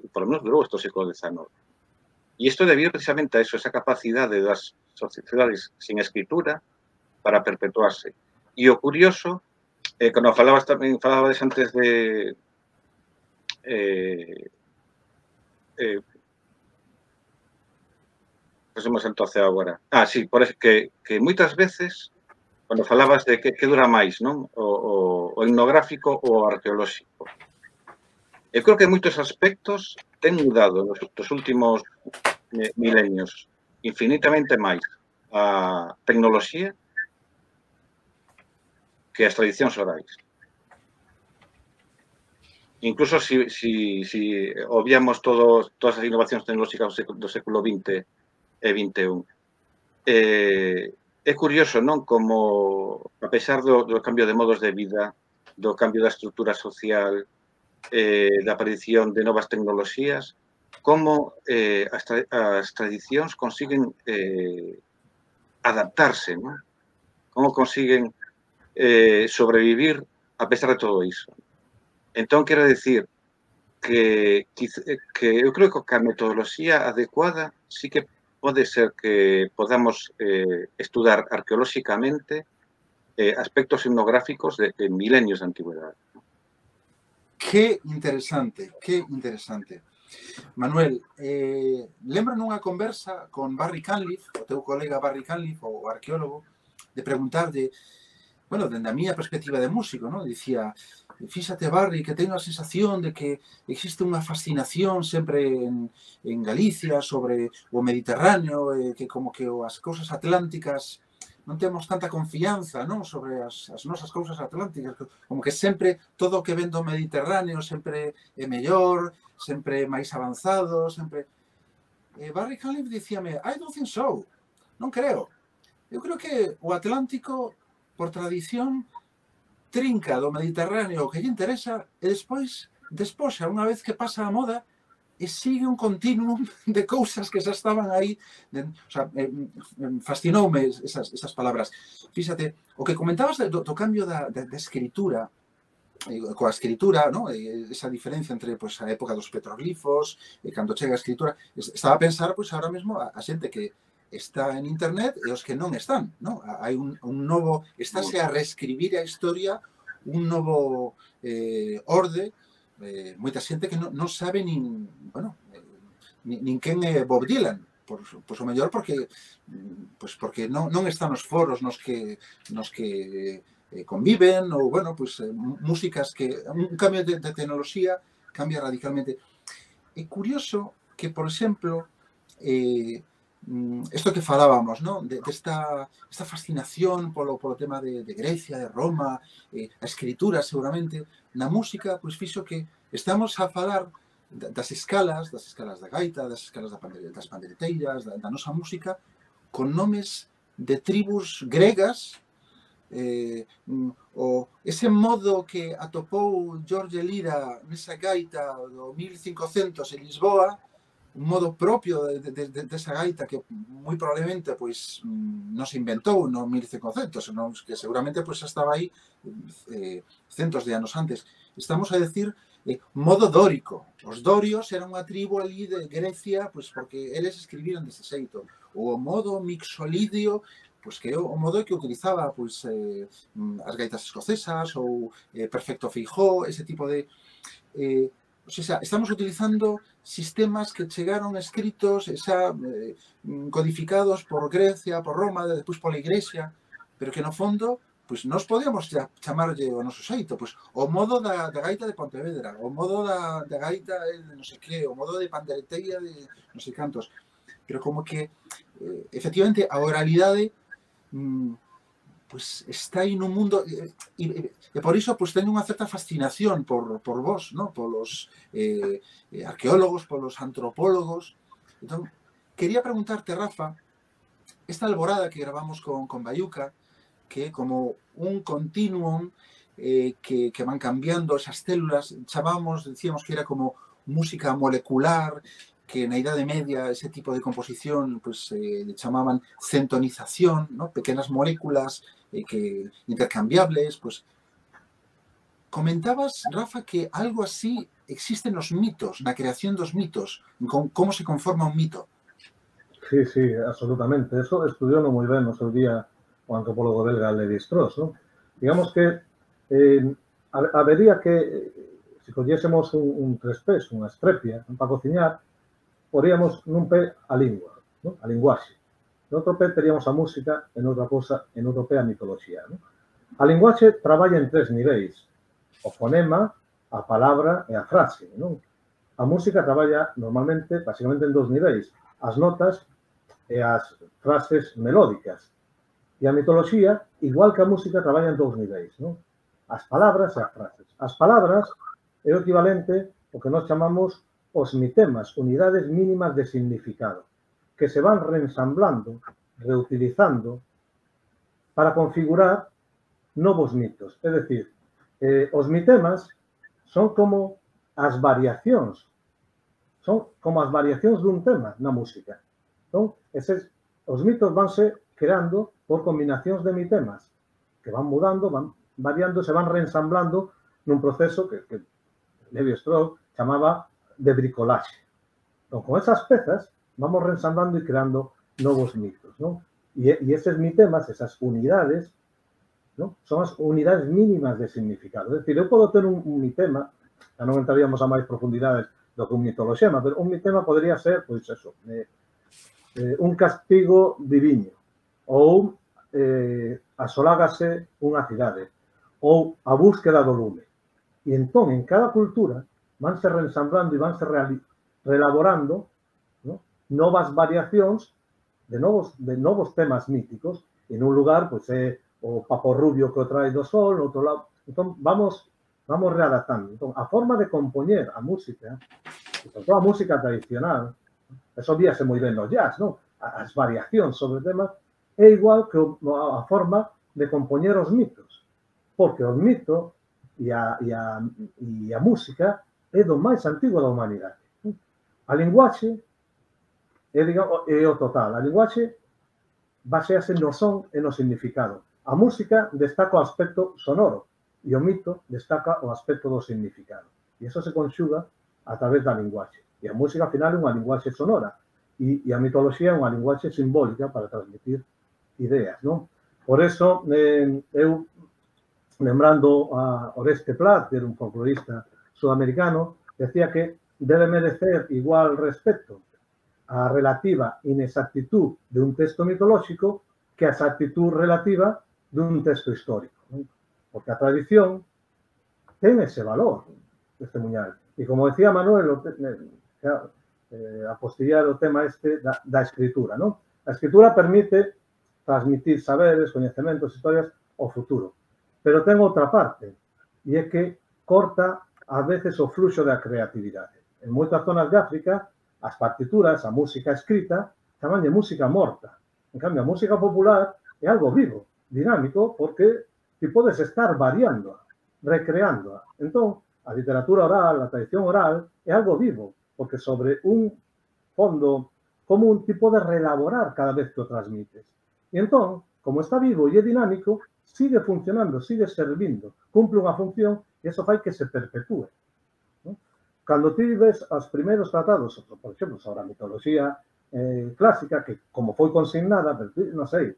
por lo menos durou este século XIX. E isto debido precisamente a eso, esa capacidade das sociedades sin escritura para perpetuarse. E o curioso, cando falabas antes de pasemos entonces agora. Sí, por eso que moitas veces, cando falabas de que dura máis, non? O etnográfico ou o arqueolóxico. Eu creo que moitos aspectos ten mudado nos últimos milenios infinitamente máis a tecnoloxía que as tradicións orais. Incluso si obviamos todas as innovacións tecnolóxicas do século XX e XXI. É curioso, non? Como, a pesar do cambio de modos de vida, do cambio da estrutura social, da aparición de novas tecnoloxías, como as tradicións consiguen adaptarse, non? Como consiguen sobrevivir a pesar de todo iso. Entón, quero dicir que eu creo que a metodoloxía adecuada sí que pode ser que podamos estudar arqueolóxicamente aspectos etnográficos de milenios de antigüedade. Que interesante, que interesante. Manuel, lembro nunha conversa con Barry Cunliffe, o teu colega Barry Cunliffe, o arqueólogo, de preguntarlle, bueno, dende a miña perspectiva de músico, ¿no? Dicía, fíxate, Barry, que teño a sensación de que existe unha fascinación sempre en Galicia sobre o Mediterráneo, que como que as cousas atlánticas non temos tanta confianza, non, sobre as nosas cousas atlánticas, como que sempre todo o que ven do Mediterráneo sempre é mellor, sempre máis avanzado, sempre... Barry Cunliffe dicíame, I don't think so, non creo. Eu creo que o Atlántico, por tradición, trinca do Mediterráneo o que lle interesa e despois despoxa, unha vez que pasa a moda, e sigue un continuum de cousas que xa estaban aí. O sea, fascinoume esas palabras. Fíxate, o que comentabas do cambio da escritura, coa escritura, ¿no? Esa diferencia entre pues, a época dos petroglifos, cando chega a escritura, estaba a pensar, pues, ahora mesmo a xente que está en internet e os que non están, ¿no? Hai un novo, estáse a reescribir a historia, un novo orde, moita xente que non sabe nin quen é Bob Dylan, pois o mellor porque non están nos foros nos que conviven, ou, bueno, pois músicas que un cambio de tecnoloxía cambia radicalmente. É curioso que, por exemplo, isto que falábamos, non? Desta fascinación polo tema de Grecia, de Roma, a escritura, seguramente, na música, pois fixo que estamos a falar das escalas da gaita, das escalas das pandereteiras, da nosa música, con nomes de tribus gregas, o ese modo que atopou Jorge Lira nesa gaita do 1500 en Lisboa, un modo propio desa gaita que moi probablemente pois non se inventou no 1500, senón que seguramente pois xa estaba aí centos de anos antes. Estamos a decir modo dórico. Os dorios eran unha tribu ali de Grecia, pois porque eles escribiran dese xeito. O modo mixolidio, pois que é o modo que utilizaba pois as gaitas escocesas ou Perfecto Feijó, ese tipo de... o sea, estamos utilizando sistemas que chegaron escritos, xa codificados por Grecia, por Roma, despois pola Igrexa, pero que no fondo pois nós podíamos chamarlle o noso xeito, pois o modo da gaita de Pontevedra, o modo da gaita de non sei que, o modo de pandereteía de non sei cantos, pero como que efectivamente a oralidade pois está aí no mundo e por iso pois teño unha certa fascinación por vos, ¿no? Polos arqueólogos, polos antropólogos. Entón, quería preguntarte, Rafa, esta alborada que gravamos con Baiuca, que é como un continuum que van cambiando esas células, decíamos que era como música molecular, que na Idade Media ese tipo de composición pues, chamaban centonización, ¿no? Pequenas moléculas que intercambiables. Pues. Comentabas, Rafa, que algo así existe nos mitos, na creación dos mitos, como se conforma un mito. Sí, sí, absolutamente. Eso estudiou moi ben no seu día o antropólogo belga Lévi-Strauss, ¿no? Digamos que habería que, se collésemos un trespés, unha estrepia para cociñar, poríamos nun pé a lingua, ¿no? A linguaxe. No outro pé teríamos a música, en outra cosa, en outro pé a mitoloxía, ¿no? A linguaxe traballa en 3 niveis, o fonema, a palabra e a frase, ¿no? A música traballa normalmente, basicamente en 2 niveis, as notas e as frases melódicas. E a mitoloxía, igual que a música, traballa en 2 niveis, non? As palabras e as frases. As palabras é o equivalente ao que nós chamamos os mitemas, unidades mínimas de significado, que se van reensamblando, reutilizando, para configurar novos mitos. É dicir, os mitemas son como as variacións, dun tema na música. Entón, os mitos vanse creando por combinacións de mitemas que van mudando, van variando, se van reensamblando nun proceso que Lévi-Strauss chamaba de bricolaxe. Entón, con esas pezas vamos reensamblando e creando novos mitos, ¿no? E eses mitemas, esas unidades, ¿no? Son as unidades mínimas de significado. É dicir, eu podo ter un mitema, xa non entraríamos a máis profundidades do que un mitoloxema, pero un mitema podría ser, pois eso, un castigo diviño, ou asolágase unha cidade, ou a búsqueda do lume. E entón, en cada cultura, vanse reensamblando e vanse reelaborando, ¿no? Novas variacións de novos temas míticos. En un lugar, pois, é o papo rubio que o trae do sol, no outro lado. Entón, vamos readaptando. Entón, a forma de compoñer a música, e sobre todo a música tradicional, eso víase moi ben no jazz, non? As variacións sobre temas, é igual que a forma de compoñer os mitos. Porque o mito e a música é do máis antigo da humanidade. A linguaxe é o total. A linguaxe basease no son e no significado. A música destaca o aspecto sonoro e o mito destaca o aspecto do significado. E iso se conxuga a través da linguaxe. E a música, ao final, é unha linguaxe sonora. E a mitoloxía é unha linguaxe simbólica para transmitir ideas, non? Por eso, eu, lembrando a Oreste Plat, que era un folclorista sudamericano, decía que debe merecer igual respeto a relativa inexactitud de un texto mitolóxico que a exactitud relativa dun texto histórico, non? Porque a tradición ten ese valor testemunhal. E como decía Manuel, apostillar o tema este da escritura, non? A escritura permite transmitir saberes, coñecementos, historias ao futuro. Pero ten outra parte, e é que corta ás veces o fluxo da creatividade. En moitas zonas de África, as partituras, a música escrita, chamanlle música morta. En cambio, a música popular é algo vivo, dinámico, porque ti podes estar variando, recreando. Entón, a literatura oral, a tradición oral, é algo vivo, porque sobre un fondo común ti podes reelaborar cada vez que o transmites. E entón, como está vivo e é dinámico, sigue funcionando, sigue servindo, cumple unha función e iso fai que se perpetúe. Cando ti ves os primeiros tratados, por exemplo, sobre a mitoloxía clásica, que como foi consignada, non sei,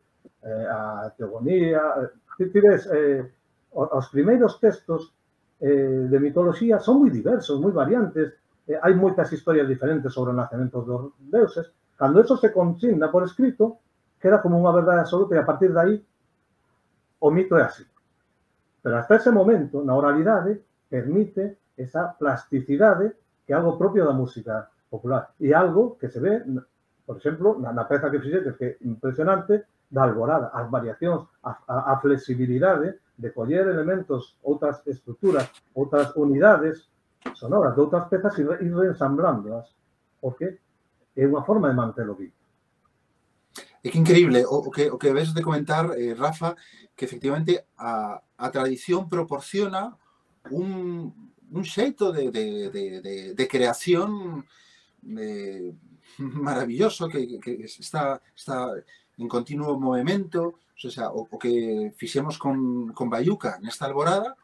a teogonía, ti ves os primeiros textos de mitoloxía son moi diversos, moi variantes, hai moitas historias diferentes sobre o nacemento dos deuses. Cando eso se consigna por escrito, queda como unha verdade absoluta e a partir de aí o mito é así. Pero hasta ese momento, na oralidade, permite esa plasticidade que é algo propio da música popular e algo que se ve, por exemplo, na peza que fixetes, que é impresionante, da Alborada, as variacións, a flexibilidade de coller elementos, outras estruturas, outras unidades sonoras de outras pezas e ir reensamblándolas, porque é unha forma de mantelo vivo. É que increíble o que ves de comentar, Rafa, que efectivamente a tradición proporciona un xeito de creación maravilloso que está en continuo movimento. O sea, o que fixemos con Baiuca nesta Alborada,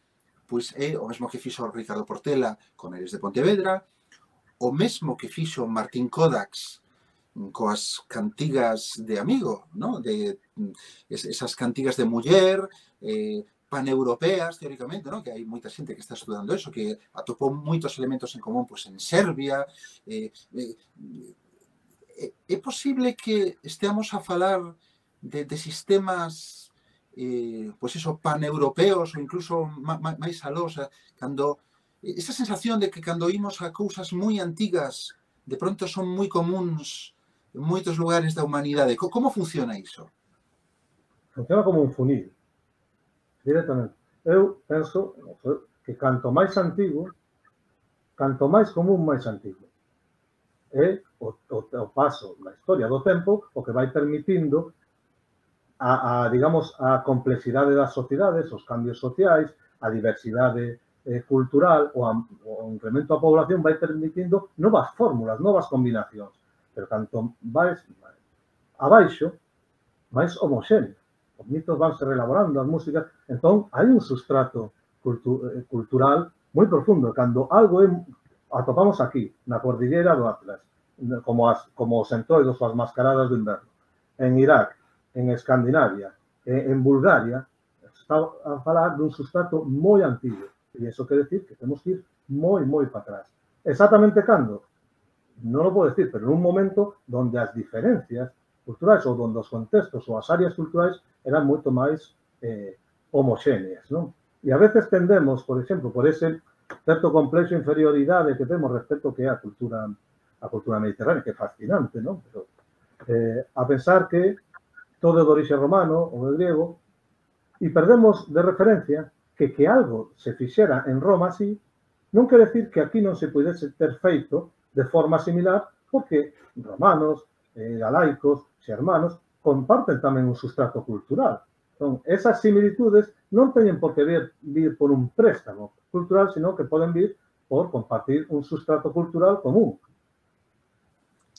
pois é o mesmo que fixo Ricardo Portela con Eres de Pontevedra, o mesmo que fixo Martín Kodax coas cantigas de amigo, ¿no? De esas cantigas de muller, paneuropeas, teóricamente, ¿no? Que hai moita xente que está estudando eso, que atopou moitos elementos en común pues, en Serbia. É posible que esteamos a falar de sistemas pues eso, paneuropeos ou incluso máis alós, cando esa sensación de que cando imos a cousas moi antigas de pronto son moi comuns en moitos lugares da humanidade. Como funciona iso? Funciona como un funil, directamente. Eu penso que canto máis antigo, canto máis común, máis antigo. É o paso na historia do tempo o que vai permitindo digamos, a complexidade das sociedades, os cambios sociais, a diversidade cultural, o incremento da población vai permitindo novas fórmulas, novas combinacións. Pero canto vais abaixo, máis homoxéneo. Os mitos vanse relaborando, as músicas. Entón, hai un sustrato cultural moi profundo. Cando algo atopamos aquí, na cordillera do Atlas, como os entroidos ou as mascaradas do inverno, en Irak, en Escandinavia, en Bulgaria, está a falar dun sustrato moi antigo. E iso quer decir que temos que ir moi, moi para atrás. Exactamente cando? Non lo podo decir, pero en un momento donde as diferencias culturais ou donde os contextos ou as áreas culturais eran moito máis homoxéneas, non? E a veces tendemos, por exemplo, por ese certo complexo de inferioridade que temos respecto que é a cultura mediterránea, que é fascinante, non? Pero, a pensar que todo é de orixe romano ou de griego e perdemos de referencia que algo se fixera en Roma así non quere decir que aquí non se pudese ter feito de forma similar, porque romanos, galaicos, xermanos, comparten tamén un sustrato cultural. Entón, esas similitudes non teñen por que vir por un préstamo cultural, sino que poden vir por compartir un sustrato cultural común.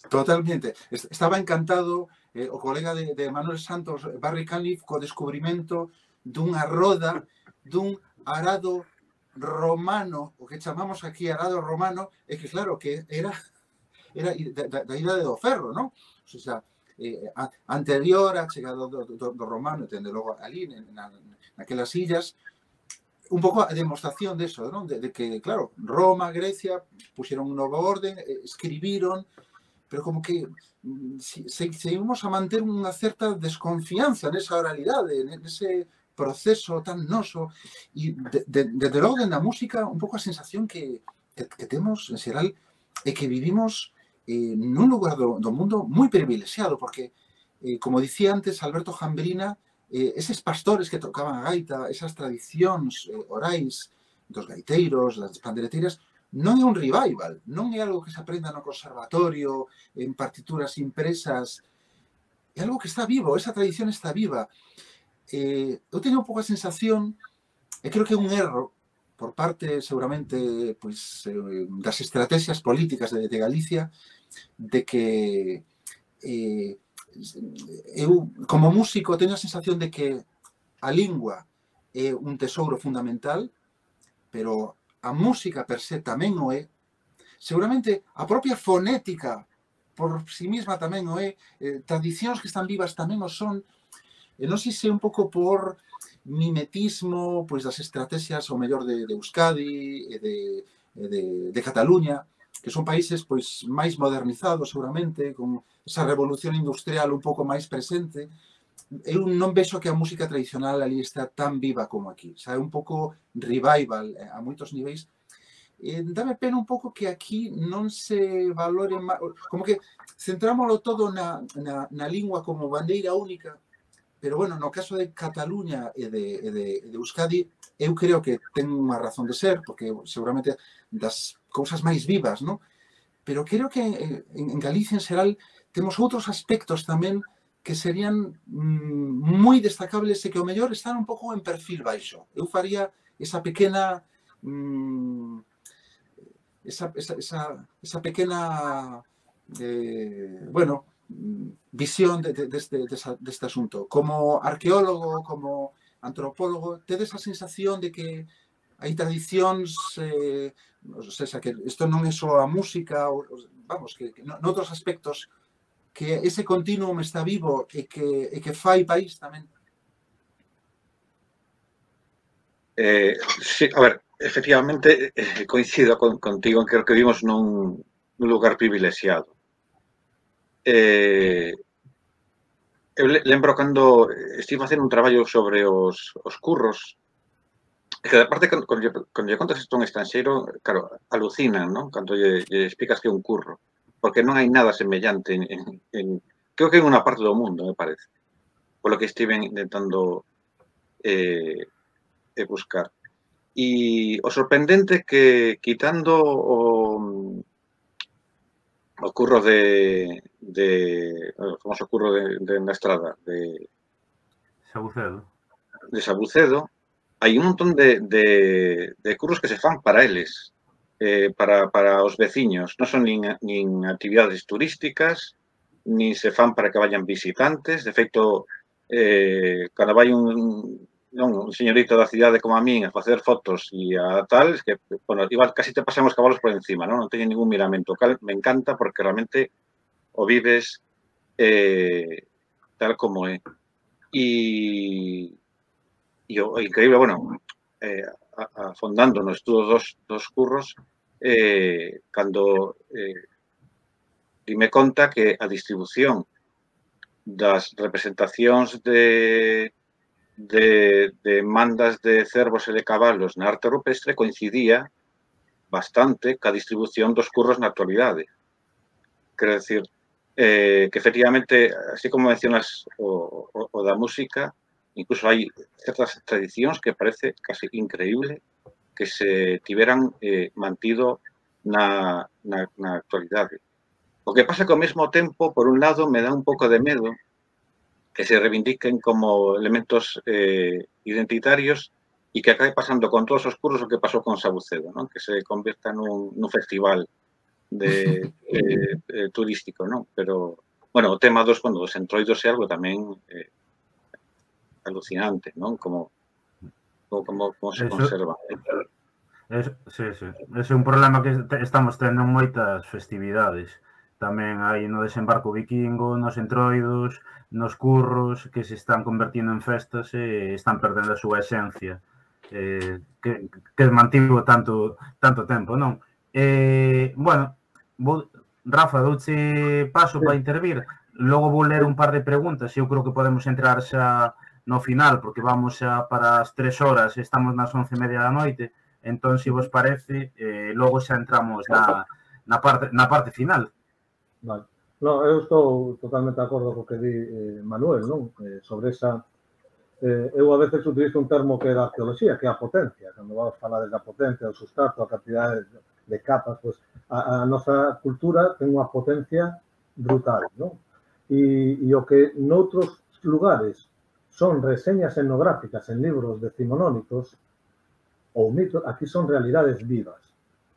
Totalmente. Estaba encantado o colega de Manuel Santos, Barry Cunliffe, co descubrimento dunha roda dun arado romano, o que chamamos aquí arado romano, é que claro, que era da idade do ferro, non? O sea, anterior á chegada do romano, tende logo ali, naquelas illas, un pouco a demostración de eso, non? De que, claro, Roma, Grecia, puxeron un novo orden, escribiron, pero como que seguimos a manter unha certa desconfianza nesa oralidade, nese proceso tan noso, e desde logo na música un pouco a sensación que temos en xeral é que vivimos nun lugar do mundo moi privilexiado, porque, como dicía antes Alberto Jambrina, eses pastores que tocaban a gaita, esas tradicións orais dos gaiteiros, das pandereteiras, non é un revival, non é algo que se aprenda no conservatorio, en partituras impresas, é algo que está vivo, esa tradición está viva. Eu teño un pouco a sensación, e creo que é un erro por parte, seguramente, pois, das estrategias políticas de Galicia, de que eu, como músico, teño a sensación de que a lingua é un tesouro fundamental, pero a música per se tamén o é. Seguramente a propia fonética por si mesma tamén o é, tradicións que están vivas tamén o son, e non sei se un pouco por mimetismo pois das estrategias ao mellor de Euskadi e de Cataluña, que son países pois máis modernizados seguramente, con esa revolución industrial un pouco máis presente. Eu non vexo que a música tradicional ali está tan viva como aquí. Xa é un pouco revival a moitos niveis. Dame pena un pouco que aquí non se valore máis, como que centrámoslo todo na lingua como bandeira única, pero bueno, no caso de Cataluña e de Euskadi, eu creo que ten unha razón de ser, porque seguramente das cousas máis vivas, non? Pero creo que en Galicia en xeral temos outros aspectos tamén que serían moi destacables e que ao mellor están un pouco en perfil baixo. Eu faría esa pequena esa pequena bueno, visión deste asunto. Como arqueólogo, como antropólogo, tedes a sensación de que hai tradicións, o sea, que isto non é só a música, vamos, que noutros aspectos que ese continuum está vivo e que fai país tamén. Sí, a ver, efectivamente coincido contigo en que creo que vivimos nun lugar privilexiado. Eu lembro cando estive facendo un traballo sobre os curros, que aparte, cando lle contas isto a un estranxeiro, claro, alucinan, non? Cando lle explicas que é un curro, porque non hai nada semellante creo que en unha parte do mundo, me parece, polo que estive intentando buscar. E o sorprendente que, quitando o curro o famoso curro na estrada de Sabucedo, hai un montón de curros que se fan para eles, para os veciños. Non son nin actividades turísticas, nin se fan para que vayan visitantes. De feito, cando vai un señorito da cidade como a min a facer fotos e a tal, que, bueno, igual casi te pasan os cabalos por encima, non teñen ningún miramento. Me encanta porque realmente o vives tal como é. E o increíble, bueno, afondando no estudo dos curros, cando dime conta que a distribución das representacións de mandas de cervos e de cabalos na arte rupestre coincidía bastante ca distribución dos curros na actualidade. Quero decir, que efectivamente, así como mencionas o da música, incluso hai certas tradicións que parece casi increíble que se tiveran mantido na actualidade. O que pasa que ao mesmo tempo, por un lado, me dá un pouco de medo que se reivindiquen como elementos identitarios e que acabe pasando con todos os curros o que pasou con Sabucedo, non? Que se convierta nun festival turístico, non? Pero, bueno, o tema dos entroidos é algo tamén alucinante, non? Como se conserva. Sí. Ese é un problema que estamos tendo en moitas festividades. Tamén hai no desembarco vikingo, nos entroidos, nos curros, que se están convertindo en festas e están perdendo a súa esencia, que mantivo tanto tempo, non? Bueno, Rafa, douche paso para intervir, logo vou ler un par de preguntas e eu creo que podemos entrar xa no final, porque vamos xa para as 3 horas, estamos nas 11:30 da noite, entón, se vos parece, logo xa entramos na parte final. Vale. No, eu estou totalmente de acordo co que di Manuel, non? Sobre esa... eu a veces utilizo un termo que é da arqueoloxía, que é a potencia. Cando vamos falar da potencia, do sustrato, a cantidade de capas, pues, a nosa cultura ten unha potencia brutal, non? E o que noutros lugares son reseñas etnográficas en libros decimonónicos ou mitos, aquí son realidades vivas.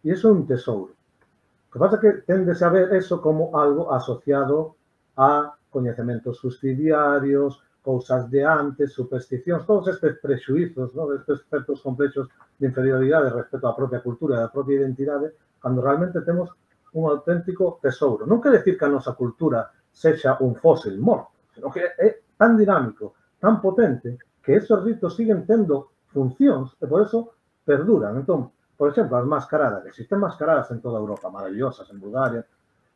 E iso é un tesouro. O que pasa é que tendese a ver eso como algo asociado a coñecementos subsidiarios, cousas de antes, supersticións, todos estes prexuizos, ¿no? Estes aspectos complexos de inferioridade respecto á propia cultura e á propia identidade, cando realmente temos un auténtico tesouro. Non quer decir que a nosa cultura sexa un fósil morto, sino que é tan dinámico, tan potente, que estes ritos siguen tendo funcións e por eso perduran. Entón, por exemplo, as mascaradas. Existen mascaradas en toda Europa, maravillosas, en Bulgaria,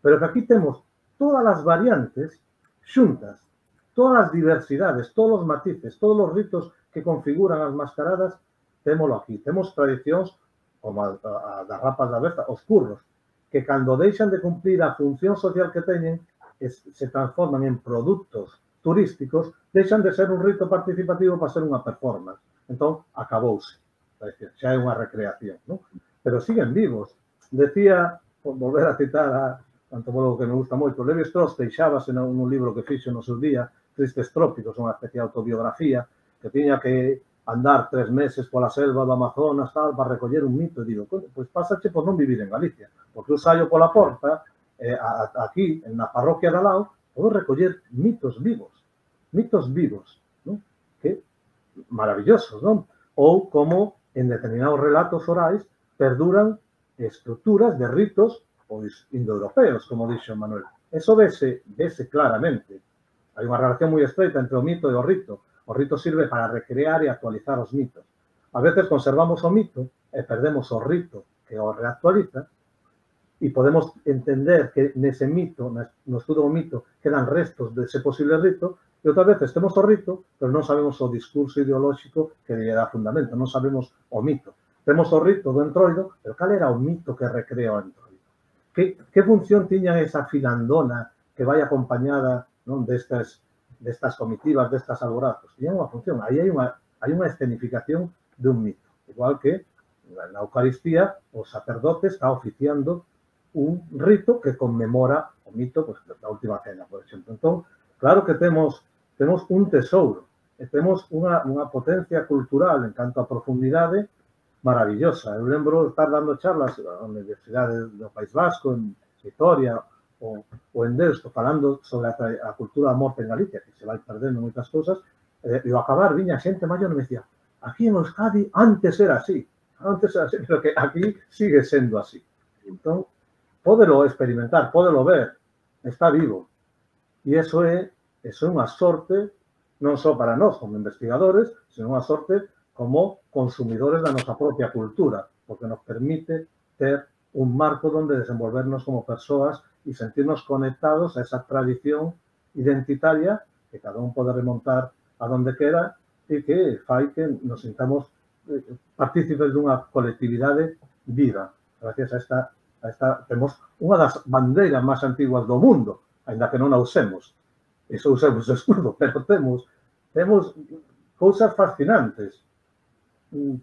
pero que aquí temos todas as variantes xuntas, todas as diversidades, todos os matices, todos os ritos que configuran as mascaradas, témolo aquí. Temos tradicións como a das rapas da besta, os curros, que cando deixan de cumplir a función social que teñen, se transforman en produtos turísticos, deixan de ser un rito participativo para ser unha performance. Entón, acabouse. Xa é unha recreación, ¿no? Pero siguen vivos. Decía, por volver a citar a antropólogo que me gusta moito, Levi-Strauss queixábase nun libro que fixo no seu día, Tristes Trópicos, unha especie de autobiografía, que tiña que andar 3 meses pola selva do Amazonas tal, para recoller un mito. E digo, pois pásache por non vivir en Galicia, porque eu saio pola porta, aquí, na parroquia de Alao, podo recoller mitos vivos, ¿no? Que maravillosos, non? Ou como en determinados relatos orais perduran estruturas de ritos pois indoeuropeos, como dixo Manuel. Eso vese claramente. Hai unha relación moi estreita entre o mito e o rito. O rito sirve para recrear e actualizar os mitos. A veces conservamos o mito e perdemos o rito que o reactualiza e podemos entender que nese mito, no estudo do mito, quedan restos dese posible rito e outras veces temos o rito, pero non sabemos o discurso ideolóxico que lle dá fundamento, non sabemos o mito. Temos o rito do entroido, pero cal era o mito que recrea o entroido? Que función tiña esa filandona que vai acompañada, non, destas comitivas, destas alborazos? Tiña unha función. Aí hai unha escenificación de un mito. Igual que na Eucaristía o sacerdote está oficiando un rito que conmemora o mito pues, da última cena, por exemplo. Entón, claro que temos un tesouro, e temos unha potencia cultural en canto a profundidade maravillosa. Eu lembro estar dando charlas na Universidade do País Vasco, en Vitoria, ou en Deusto, falando sobre a cultura da morte en Galicia, que se vai perdendo moitas cousas, e ao acabar viña xente maior e me decía, aquí en Euskadi antes era así, pero que aquí sigue sendo así. Entón, pódelo experimentar, pódelo ver, está vivo. E iso é unha sorte, non só para nós como investigadores, sino unha sorte como consumidores da nosa propia cultura, porque nos permite ter un marco onde desenvolvernos como persoas e sentirnos conectados a esa tradición identitaria que cada un pode remontar a donde quera e que fai que nos sintamos partícipes dunha colectividade viva. Gracias a esta temos unha das bandeiras máis antiguas do mundo, ainda que non a usemos. Iso usemos o escudo, pero temos cousas fascinantes.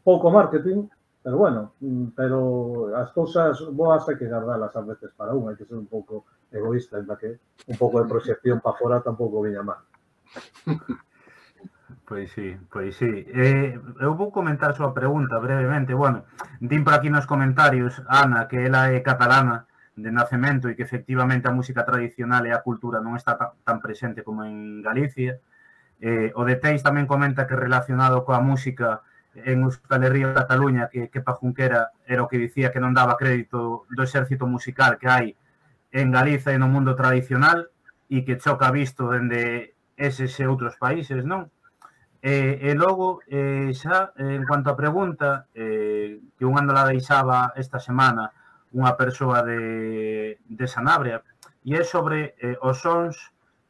Pouco marketing, pero bueno, pero as cousas boas hai que guardalas ás veces para un, hai que ser un pouco egoísta, ainda que un pouco de proxección para fora tampouco viña mal. Pois sí. Eu vou comentar a súa pregunta brevemente. Bueno, din por aquí nos comentarios, Ana, que ela é catalana de nacemento e que efectivamente a música tradicional e a cultura non está tan presente como en Galicia. O de Teis tamén comenta que relacionado coa música en Euskal Herria e Cataluña, que Kepa Junquera era o que dicía que non daba crédito do exército musical que hai en Galiza e no mundo tradicional e que choca visto dende eses e outros países, non? E logo, xa, en cuanto a pregunta, que un ano la deixaba esta semana unha persoa de Sanabria, e é sobre os sons,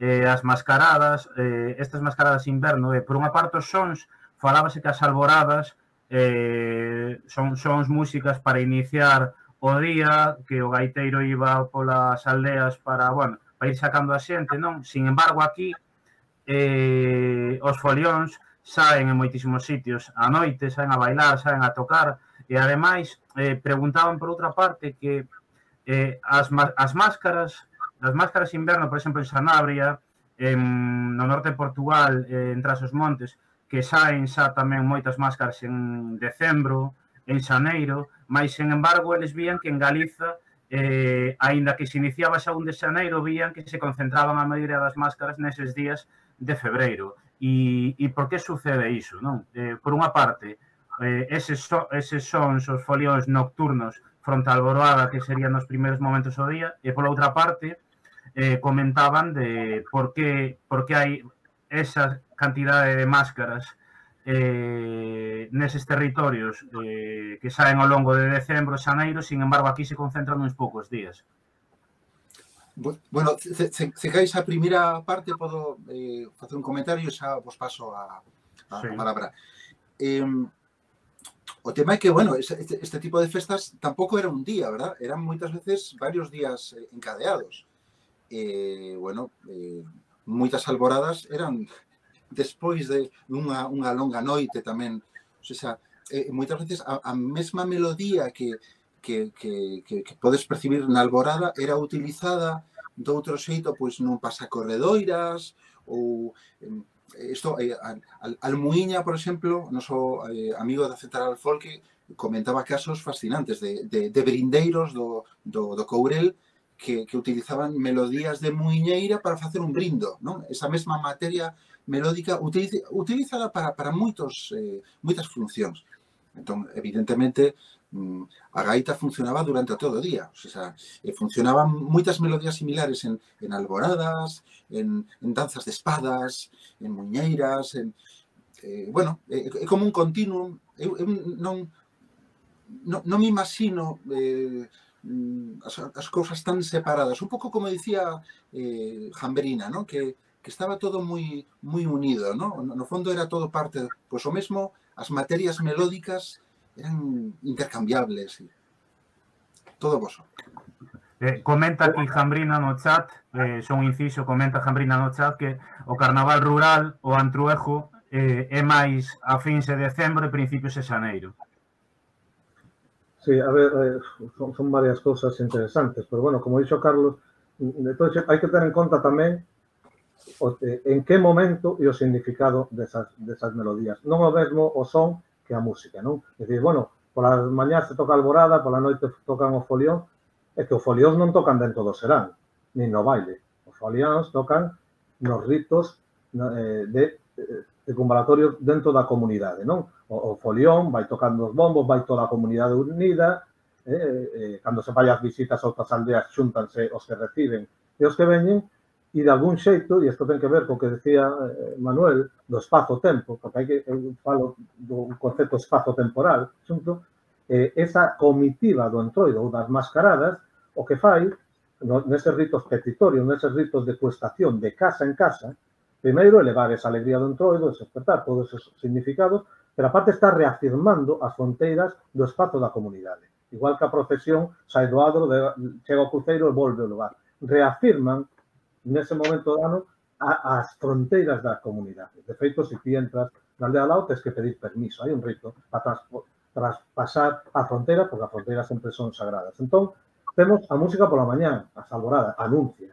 as mascaradas, estas mascaradas de inverno. Por unha parte, os sons, falábase que as alboradas son sons músicas para iniciar o día, que o gaiteiro iba polas aldeas para ir sacando a xente, non? Sin embargo, aquí, os folións saen en moitísimos sitios a noite, saen a bailar, saen a tocar, e ademais preguntaban por outra parte que as máscaras de inverno, por exemplo, en Sanabria, no norte de Portugal, en Tras os Montes, que saen xa tamén moitas máscaras en decembro, en xaneiro, mas, sen embargo, eles vían que en Galiza, aínda que se iniciaba xa 1 de xaneiro, vían que se concentraban a maioría das máscaras neses días de febreiro. E por que sucede iso, non? Por unha parte, eses son os folións nocturnos fronte á alborada, que serían os primeiros momentos do día, e pola outra parte, comentaban de por que hai esa cantidade de máscaras neses territorios que saen ao longo de decembro, xaneiro, sin embargo, aquí se concentran uns poucos días. Bueno, se caes a primeira parte, podo facer un comentario e xa vos paso a palabra. O tema é que, bueno, este tipo de festas tampouco era un día, verdad? Eran moitas veces varios días encadeados. Bueno, moitas alboradas eran despois de unha longa noite tamén. O sea, moitas veces a mesma melodía que podes percibir na alborada era utilizada de outro xeito pois nun pasacorredoiras ou isto, Almuíña, por exemplo, o noso amigo da Central Folk comentaba casos fascinantes de brindeiros do Courel que utilizaban melodías de muiñeira para facer un brindo, non? Esa mesma materia melódica utilizada para moitas funcións. Entón, evidentemente, a gaita funcionaba durante todo o día. O sea, funcionaban moitas melodías similares en alboradas, en danzas de espadas, en muiñeiras, bueno, é como un continuum. Eu non me imagino as cousas tan separadas. Un pouco como dicía Jamberina, ¿no? Que estaba todo moi unido, ¿no? No fondo era todo parte, pois o mesmo, as materias melódicas eran intercambiables. Todo voso. Comenta aquí Jambrina no chat, son inciso, comenta Jambrina no chat que o carnaval rural, o Antruejo, é máis a fins de decembro e principios de xaneiro. Sí, a ver, son varias cousas interesantes, pero bueno, como dixo Carlos, entonces hai que ter en conta tamén en que momento e o significado desas melodías. Non o mesmo o son que a música, non? É dicir, bueno, polas mañás se toca alborada, pola noite tocan o folión, é que os folións non tocan dentro do serán, nin no baile. Os folións tocan nos ritos de convalatorios dentro da comunidade, non? O folión vai tocando os bombos, vai toda a comunidade unida, cando se vai as visitas a outras aldeas, xúntanse os que reciben e os que veñen, e de algún xeito, e isto ten que ver co que decía Manuel, do espazo-tempo, porque eu falo do concepto espazo-temporal, xunto, esa comitiva do entroido ou das mascaradas, o que fai, neses ritos petitorios, neses ritos de cuestación de casa en casa, primeiro elevar esa alegría do entroido, despertar todos esos significados, pero aparte está reafirmando as fronteiras do espazo da comunidade. Igual que a procesión sai do adro, chega ao cruceiro e volve ao lugar. Reafirman nese momento do ano as fronteiras da comunidade. De feito, se ti entras na aldea ao lado, tens que pedir permiso. Hai un rito para traspasar a fronteira, porque as fronteiras sempre son sagradas. Entón, temos a música pola mañá, as alboradas, anuncia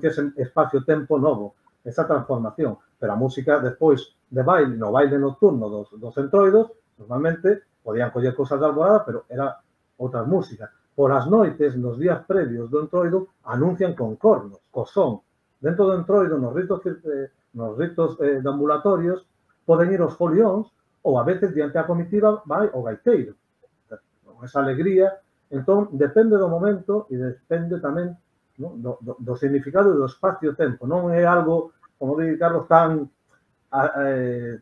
ese espacio-tempo novo, esa transformación. Pero a música, despois de baile, no baile nocturno dos entroidos, normalmente podían coller cousas de alborada, pero era outras músicas. Por as noites, nos días previos do entroido, anuncian con cornos, co son. Dentro do entroido, nos ritos de ambulatorios, poden ir os folións, ou a veces, diante a comitiva, vai o gaiteiro. Con esa alegría. Entón, depende do momento e depende tamén do significado e do espacio-tempo. Non é algo, como di Carlos, tan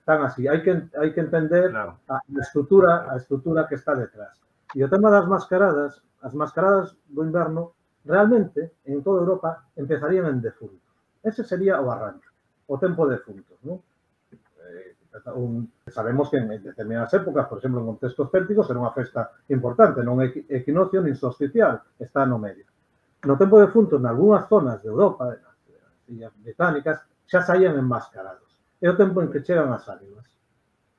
así. Hai que entender a estrutura que está detrás. E o tema das mascaradas, as mascaradas do inverno, realmente, en toda Europa, empezarían en defuntos. Ese sería o arranque, o tempo de defuntos, non? Sabemos que en determinadas épocas, por exemplo, en contextos célticos, era unha festa importante, non é equinoccio nin solsticial, está no medio. No tempo de defuntos, en algunhas zonas de Europa, nas illas británicas, xa saían enmascarados. É o tempo en que chegan as ánimas.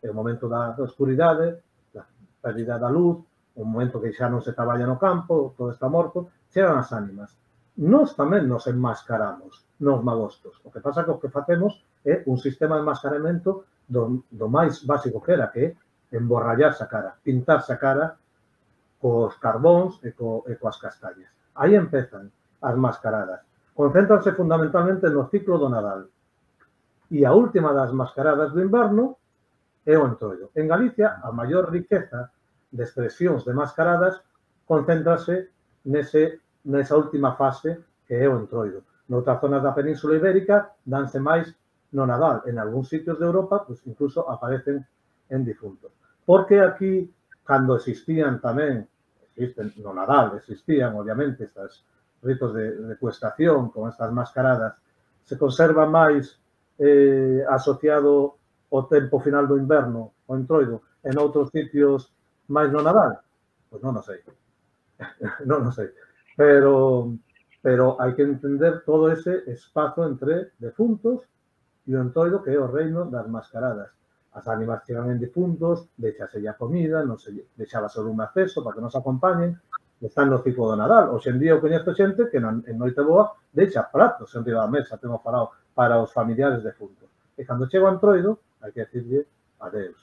É o momento da oscuridade, da pérdida da luz, o momento que xa non se traballa no campo, todo está morto, chegan as ánimas. Nós tamén nos enmascaramos nos magostos. O que pasa que o que facemos é un sistema de enmascaramento do máis básico que era, que é emborrallarse a cara, pintarse a cara cos carbóns e coas castañas. Aí empezan as mascaradas. Concéntranse fundamentalmente no ciclo do Nadal. E a última das mascaradas do inverno é o Entroido. En Galicia, a maior riqueza de expresións de mascaradas concéntrase nesa última fase que é o Entroido. Noutras zonas da Península Ibérica danse máis no Nadal. En algúns sitios de Europa, pues, incluso aparecen en difuntos. Porque aquí, cando existían tamén, no Nadal existían, obviamente, estos ritos de cuestación con estas mascaradas, se conserva máis asociado o tempo final do inverno, o Entroido, en outros sitios máis no Nadal? Pois non o sei. Non o sei. Pero hai que entender todo ese espazo entre defuntos e o Entroido, que é o reino das mascaradas. As ánimas chegan en difuntos, deixase a comida, non se deixaba só un acceso para que nos acompañen, están no ciclo do Nadal. Hoxe en día eu coñezo xente que en Noite Boa deixa pratos en riba da mesa, temos falado, para os familiares defuntos. E cando chega o Entroido, hai que decirle adeus.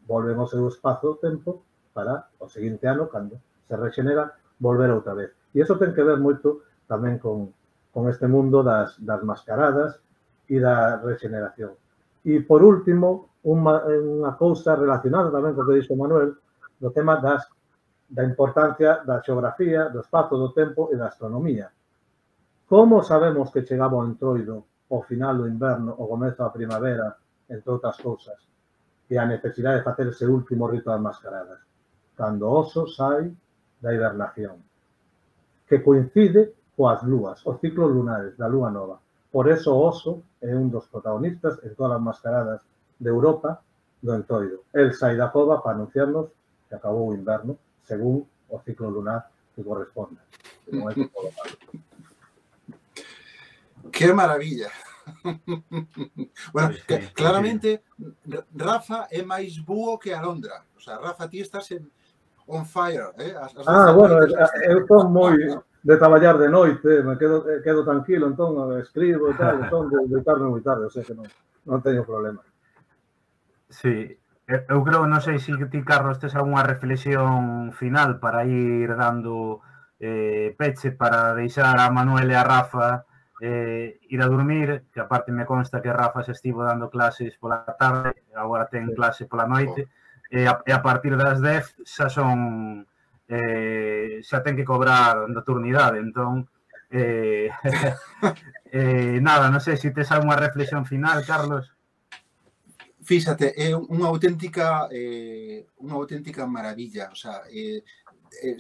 Volven ao seu espazo-tempo para o seguinte ano, cando se regenera, volver outra vez. E iso ten que ver moito tamén con este mundo das mascaradas e da regeneración. E, por último, unha cousa relacionada tamén co que dixo Manuel, do tema da importancia da xeografía, do espazo, do tempo e da astronomía. Como sabemos que chegaba o Entroido ao final do inverno, ao comezo da primavera, entre outras cousas, e a necesidade de facer ese último rito das mascaradas? Cando o oso sai da hibernación, que coincide coas lúas, os ciclos lunares da lúa nova. Por eso o oso é un dos protagonistas en todas as mascaradas de Europa do Entroido. El sai da cova para anunciarnos que acabou o inverno, según o ciclo lunar que corresponde. ¡Qué maravilla! Bueno, claramente, Rafa é máis búho que alondra. O sea, Rafa, ti estás on fire. Bueno, eu estou moi de traballar de noite, me quedo tranquilo, entón escribo e tal, entón de deitarme moi tarde, o sea que non teño problema. Sí, eu creo, non sei se ti, Carlos, tes algunha reflexión final para ir dando peche para deixar a Manuel e a Rafa ir a dormir, que aparte me consta que Rafa se estivo dando clases pola tarde, agora ten clase pola noite, e a partir das 10 xa son xa ten que cobrar nocturnidade, entón nada, non sei se tes algunha reflexión final, Carlos. Fíxate, é unha auténtica maravilla, o sea,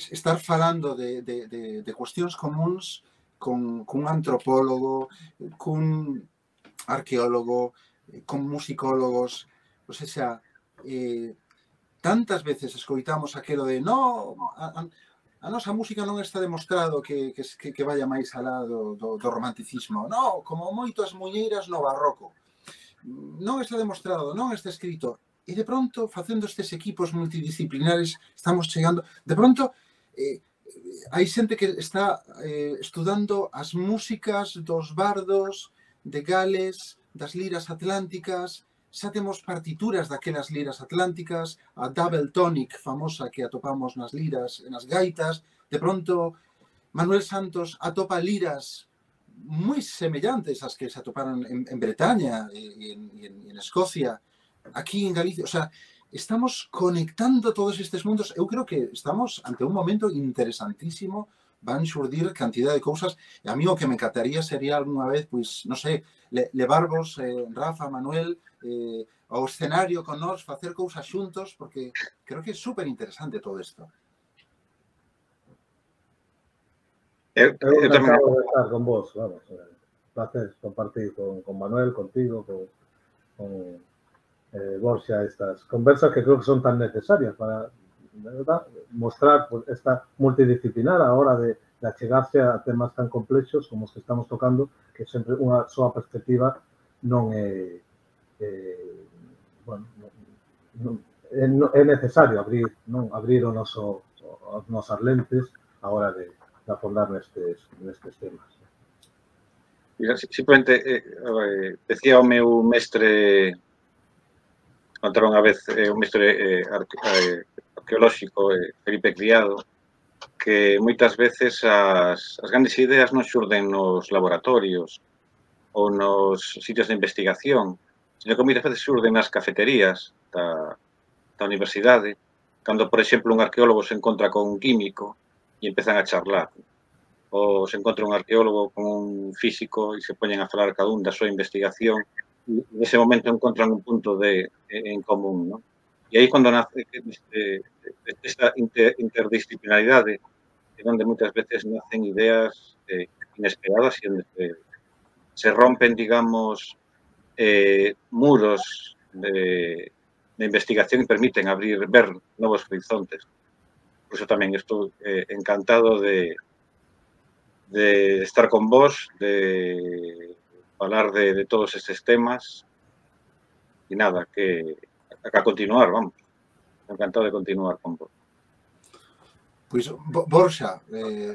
estar falando de cuestións comuns con un antropólogo, cun arqueólogo, con musicólogos, o sea, tantas veces escoitamos aquelo de a nosa música non está demostrado que vaya máis alá do romanticismo. Non, como moito as muñeiras no barroco. Non está demostrado, non está escrito. E de pronto, facendo estes equipos multidisciplinares, estamos chegando... De pronto, hai xente que está estudando as músicas dos bardos de Gales, das liras atlánticas. Xa temos partituras daquelas liras atlánticas, a double tonic famosa que atopamos nas liras e nas gaitas. De pronto, Manuel Santos atopa liras moi semellantes ás que se atoparon en Bretaña e en Escocia, aquí en Galicia. O sea, estamos conectando todos estes mundos. Eu creo que estamos ante un momento interesantísimo. Van xurdir cantidad de cousas. E a mí o que me encantaría sería algunha vez, pois, non sei, levarvos, Rafa, Manuel, ao escenario con nós, facer cousas xuntos, porque creo que é super interesante todo isto. Eu encantado de estar con vos, vamos. Placer compartir con Manuel, contigo, con Borja, estas conversas que creo que son tan necesarias para, de verdad, mostrar esta multidisciplinar a hora de achegarse a temas tan complexos como os que estamos tocando, que sempre unha soa perspectiva non é é necesario abrir as nosas lentes a hora de afondar nestes temas. Simplemente decía o meu mestre, contaron unha vez un mestre arqueolóxico, Felipe Criado, que moitas veces as grandes ideas non xurden nos laboratorios ou nos sitios de investigación, sino que moitas veces xurden nas cafeterías da universidade, cando, por exemplo, un arqueólogo se encontra con un químico e empezan a charlar. Ou se encontra un arqueólogo con un físico e se poñen a falar cada un da súa investigación e nese momento encontran un punto en común, non? E aí cando nace esta interdisciplinaridade é onde moitas veces nacen ideas inesperadas e onde se rompen, digamos, muros de investigación e permiten ver novos horizontes. Por iso tamén estou encantado de estar con vos, de falar de todos estes temas e nada, que a continuar, vamos. Encantado de continuar con vos. Pois, Borxa,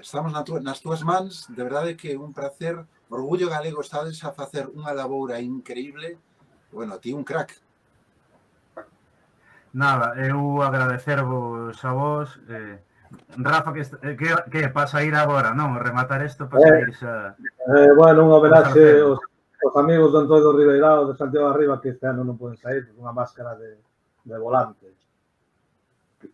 estamos nas túas mans, de verdade que é un placer, orgullo galego, estades a facer unha laboura increíble, bueno, ti un crack. Nada, eu agradecervos a vos, Rafa, que pasa a ir agora, non? Rematar isto para irse a... Bueno, unha homenaxe aos amigos do Antoio Ribeirao de Santiago Arriba que este ano non poden sair, unha máscara de volante.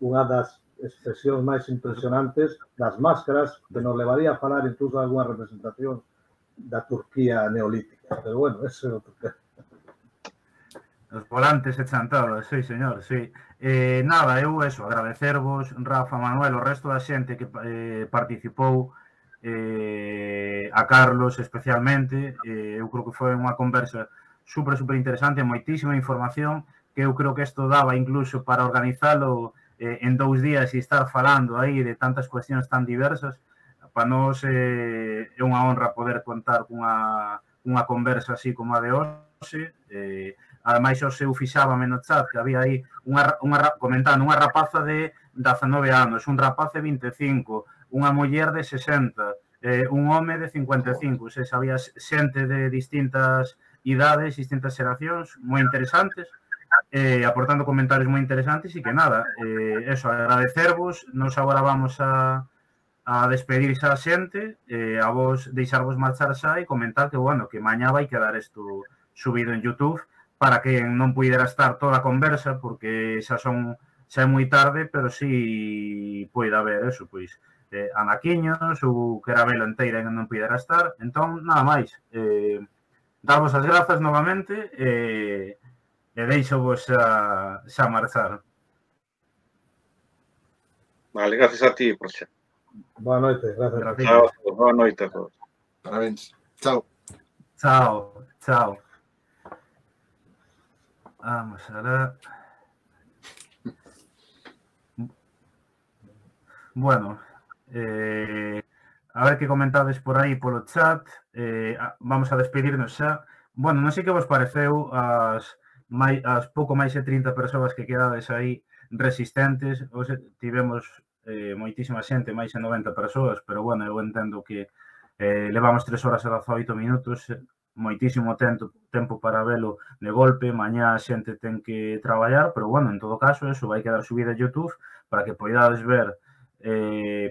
Unha das expresións máis impresionantes das máscaras que nos levaría a falar incluso de algunha representación da Turquía neolítica. Pero bueno, ese é outro tema. Os volantes e chantadas, sí, señor, sí. Nada, eu agradecervos, Rafa, Manuel, o resto da xente que participou, a Carlos especialmente, eu creo que foi unha conversa super interesante, moitísima información, que eu creo que isto daba incluso para organizalo en 2 días e estar falando aí de tantas cuestións tan diversas. Para nós é unha honra poder contar cunha conversa así como a de hoxe. Ademais, hoxe eu fixábame no chat que había aí comentando unha rapaza de 19 anos, un rapaz de 25, unha muller de 60, un home de 55. Se había xente de distintas idades, distintas xeracións, moi interesantes, aportando comentarios moi interesantes e que nada, agradecervos. Nos agora vamos a despedirse a xente, a vos deixarvos marchar xa e comentar que, bueno, que mañá vai quedar isto subido en YouTube para que non puidera estar toda a conversa, porque xa é moi tarde, pero si poida haber eso, pois, anaquiños ou que era velo inteira e non puidera estar. Entón, nada máis, darvos as grazas novamente e deixo vos xa marchar. Vale, gracias a ti, Borxa. Boa noite, gracias. Chao, boa noite a todos. Parabéns. Chao. Chao, chao. Vamos a ver. Bueno, a ver que comentades por aí polo chat. Vamos a despedirnos xa. Bueno, non sei que vos pareceu as pouco máis de 30 persoas que quedades aí resistentes. Hoxe tivemos moitísima xente, máis de 90 persoas, pero bueno, eu entendo que levamos 3 horas e 18 minutos, moitísimo tempo para velo de golpe. Mañá a xente ten que traballar, pero bueno, en todo caso, eso vai quedar subido a YouTube para que poidades ver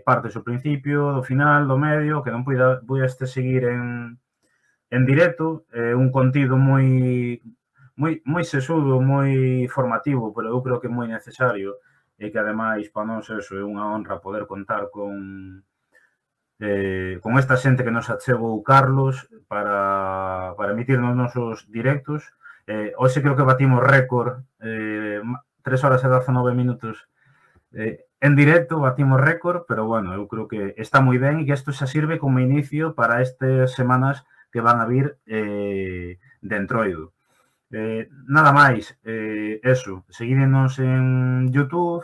partes do principio, do final, do medio, que non poidaste seguir en directo, un contido moi sesudo, moi formativo, pero eu creo que é moi necesario e que ademais para nós eso é unha honra poder contar con esta xente que nos achegou Carlos para emitir nos nosos directos. Hoxe creo que batimos récord, 3 horas e 19 minutos en directo, batimos récord, pero bueno, eu creo que está moi ben e que isto xa sirve como inicio para estas semanas que van a vir de Entroido. Nada máis, eso, seguídenos en YouTube,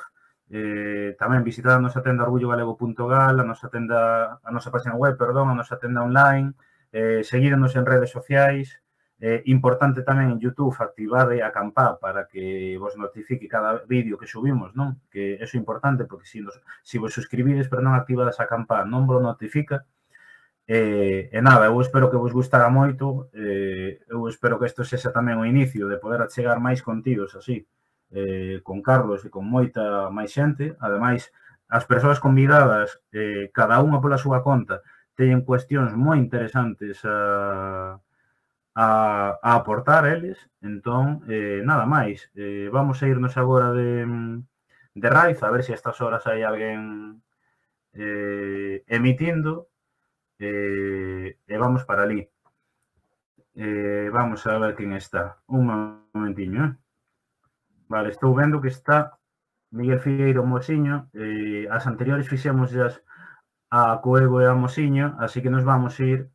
tamén visitad a nosa tenda orgullogalego.gal, a nosa página web, perdón, a nosa tenda online, seguídenos en redes sociais, Importante tamén en YouTube activade a campá para que vos notifique cada vídeo que subimos, non? Que eso é importante porque se vos suscribides pero non activades a campá non vos notifica. E nada, eu espero que vos gustara moito, eu espero que isto sexa tamén o inicio de poder achegar máis contidos así, con Carlos e con moita máis xente. Ademais, as persoas convidadas, cada unha pola súa conta, teñen cuestións moi interesantes a aportar eles. Entón, nada máis. Vamos a irnos agora de Raiz, a ver se a estas horas hai alguén emitindo. E vamos para ali. Vamos a ver quen está. Un momentiño. Vale, estou vendo que está Miguel Figueiro Mosiño. As anteriores fixemos a Coego e a Mosiño, así que nos vamos ir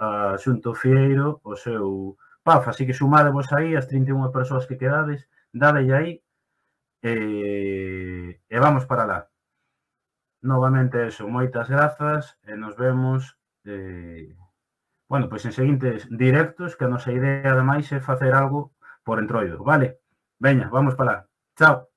a Xunto Fieiro o seu PAF, así que sumadevos aí as 31 persoas que quedades, dadelle aí e vamos para lá. Novamente eso, moitas grazas e nos vemos bueno, pois en seguintes directos, que a nosa idea ademais é facer algo por Entroido, vale? Veña, vamos para lá. Chao.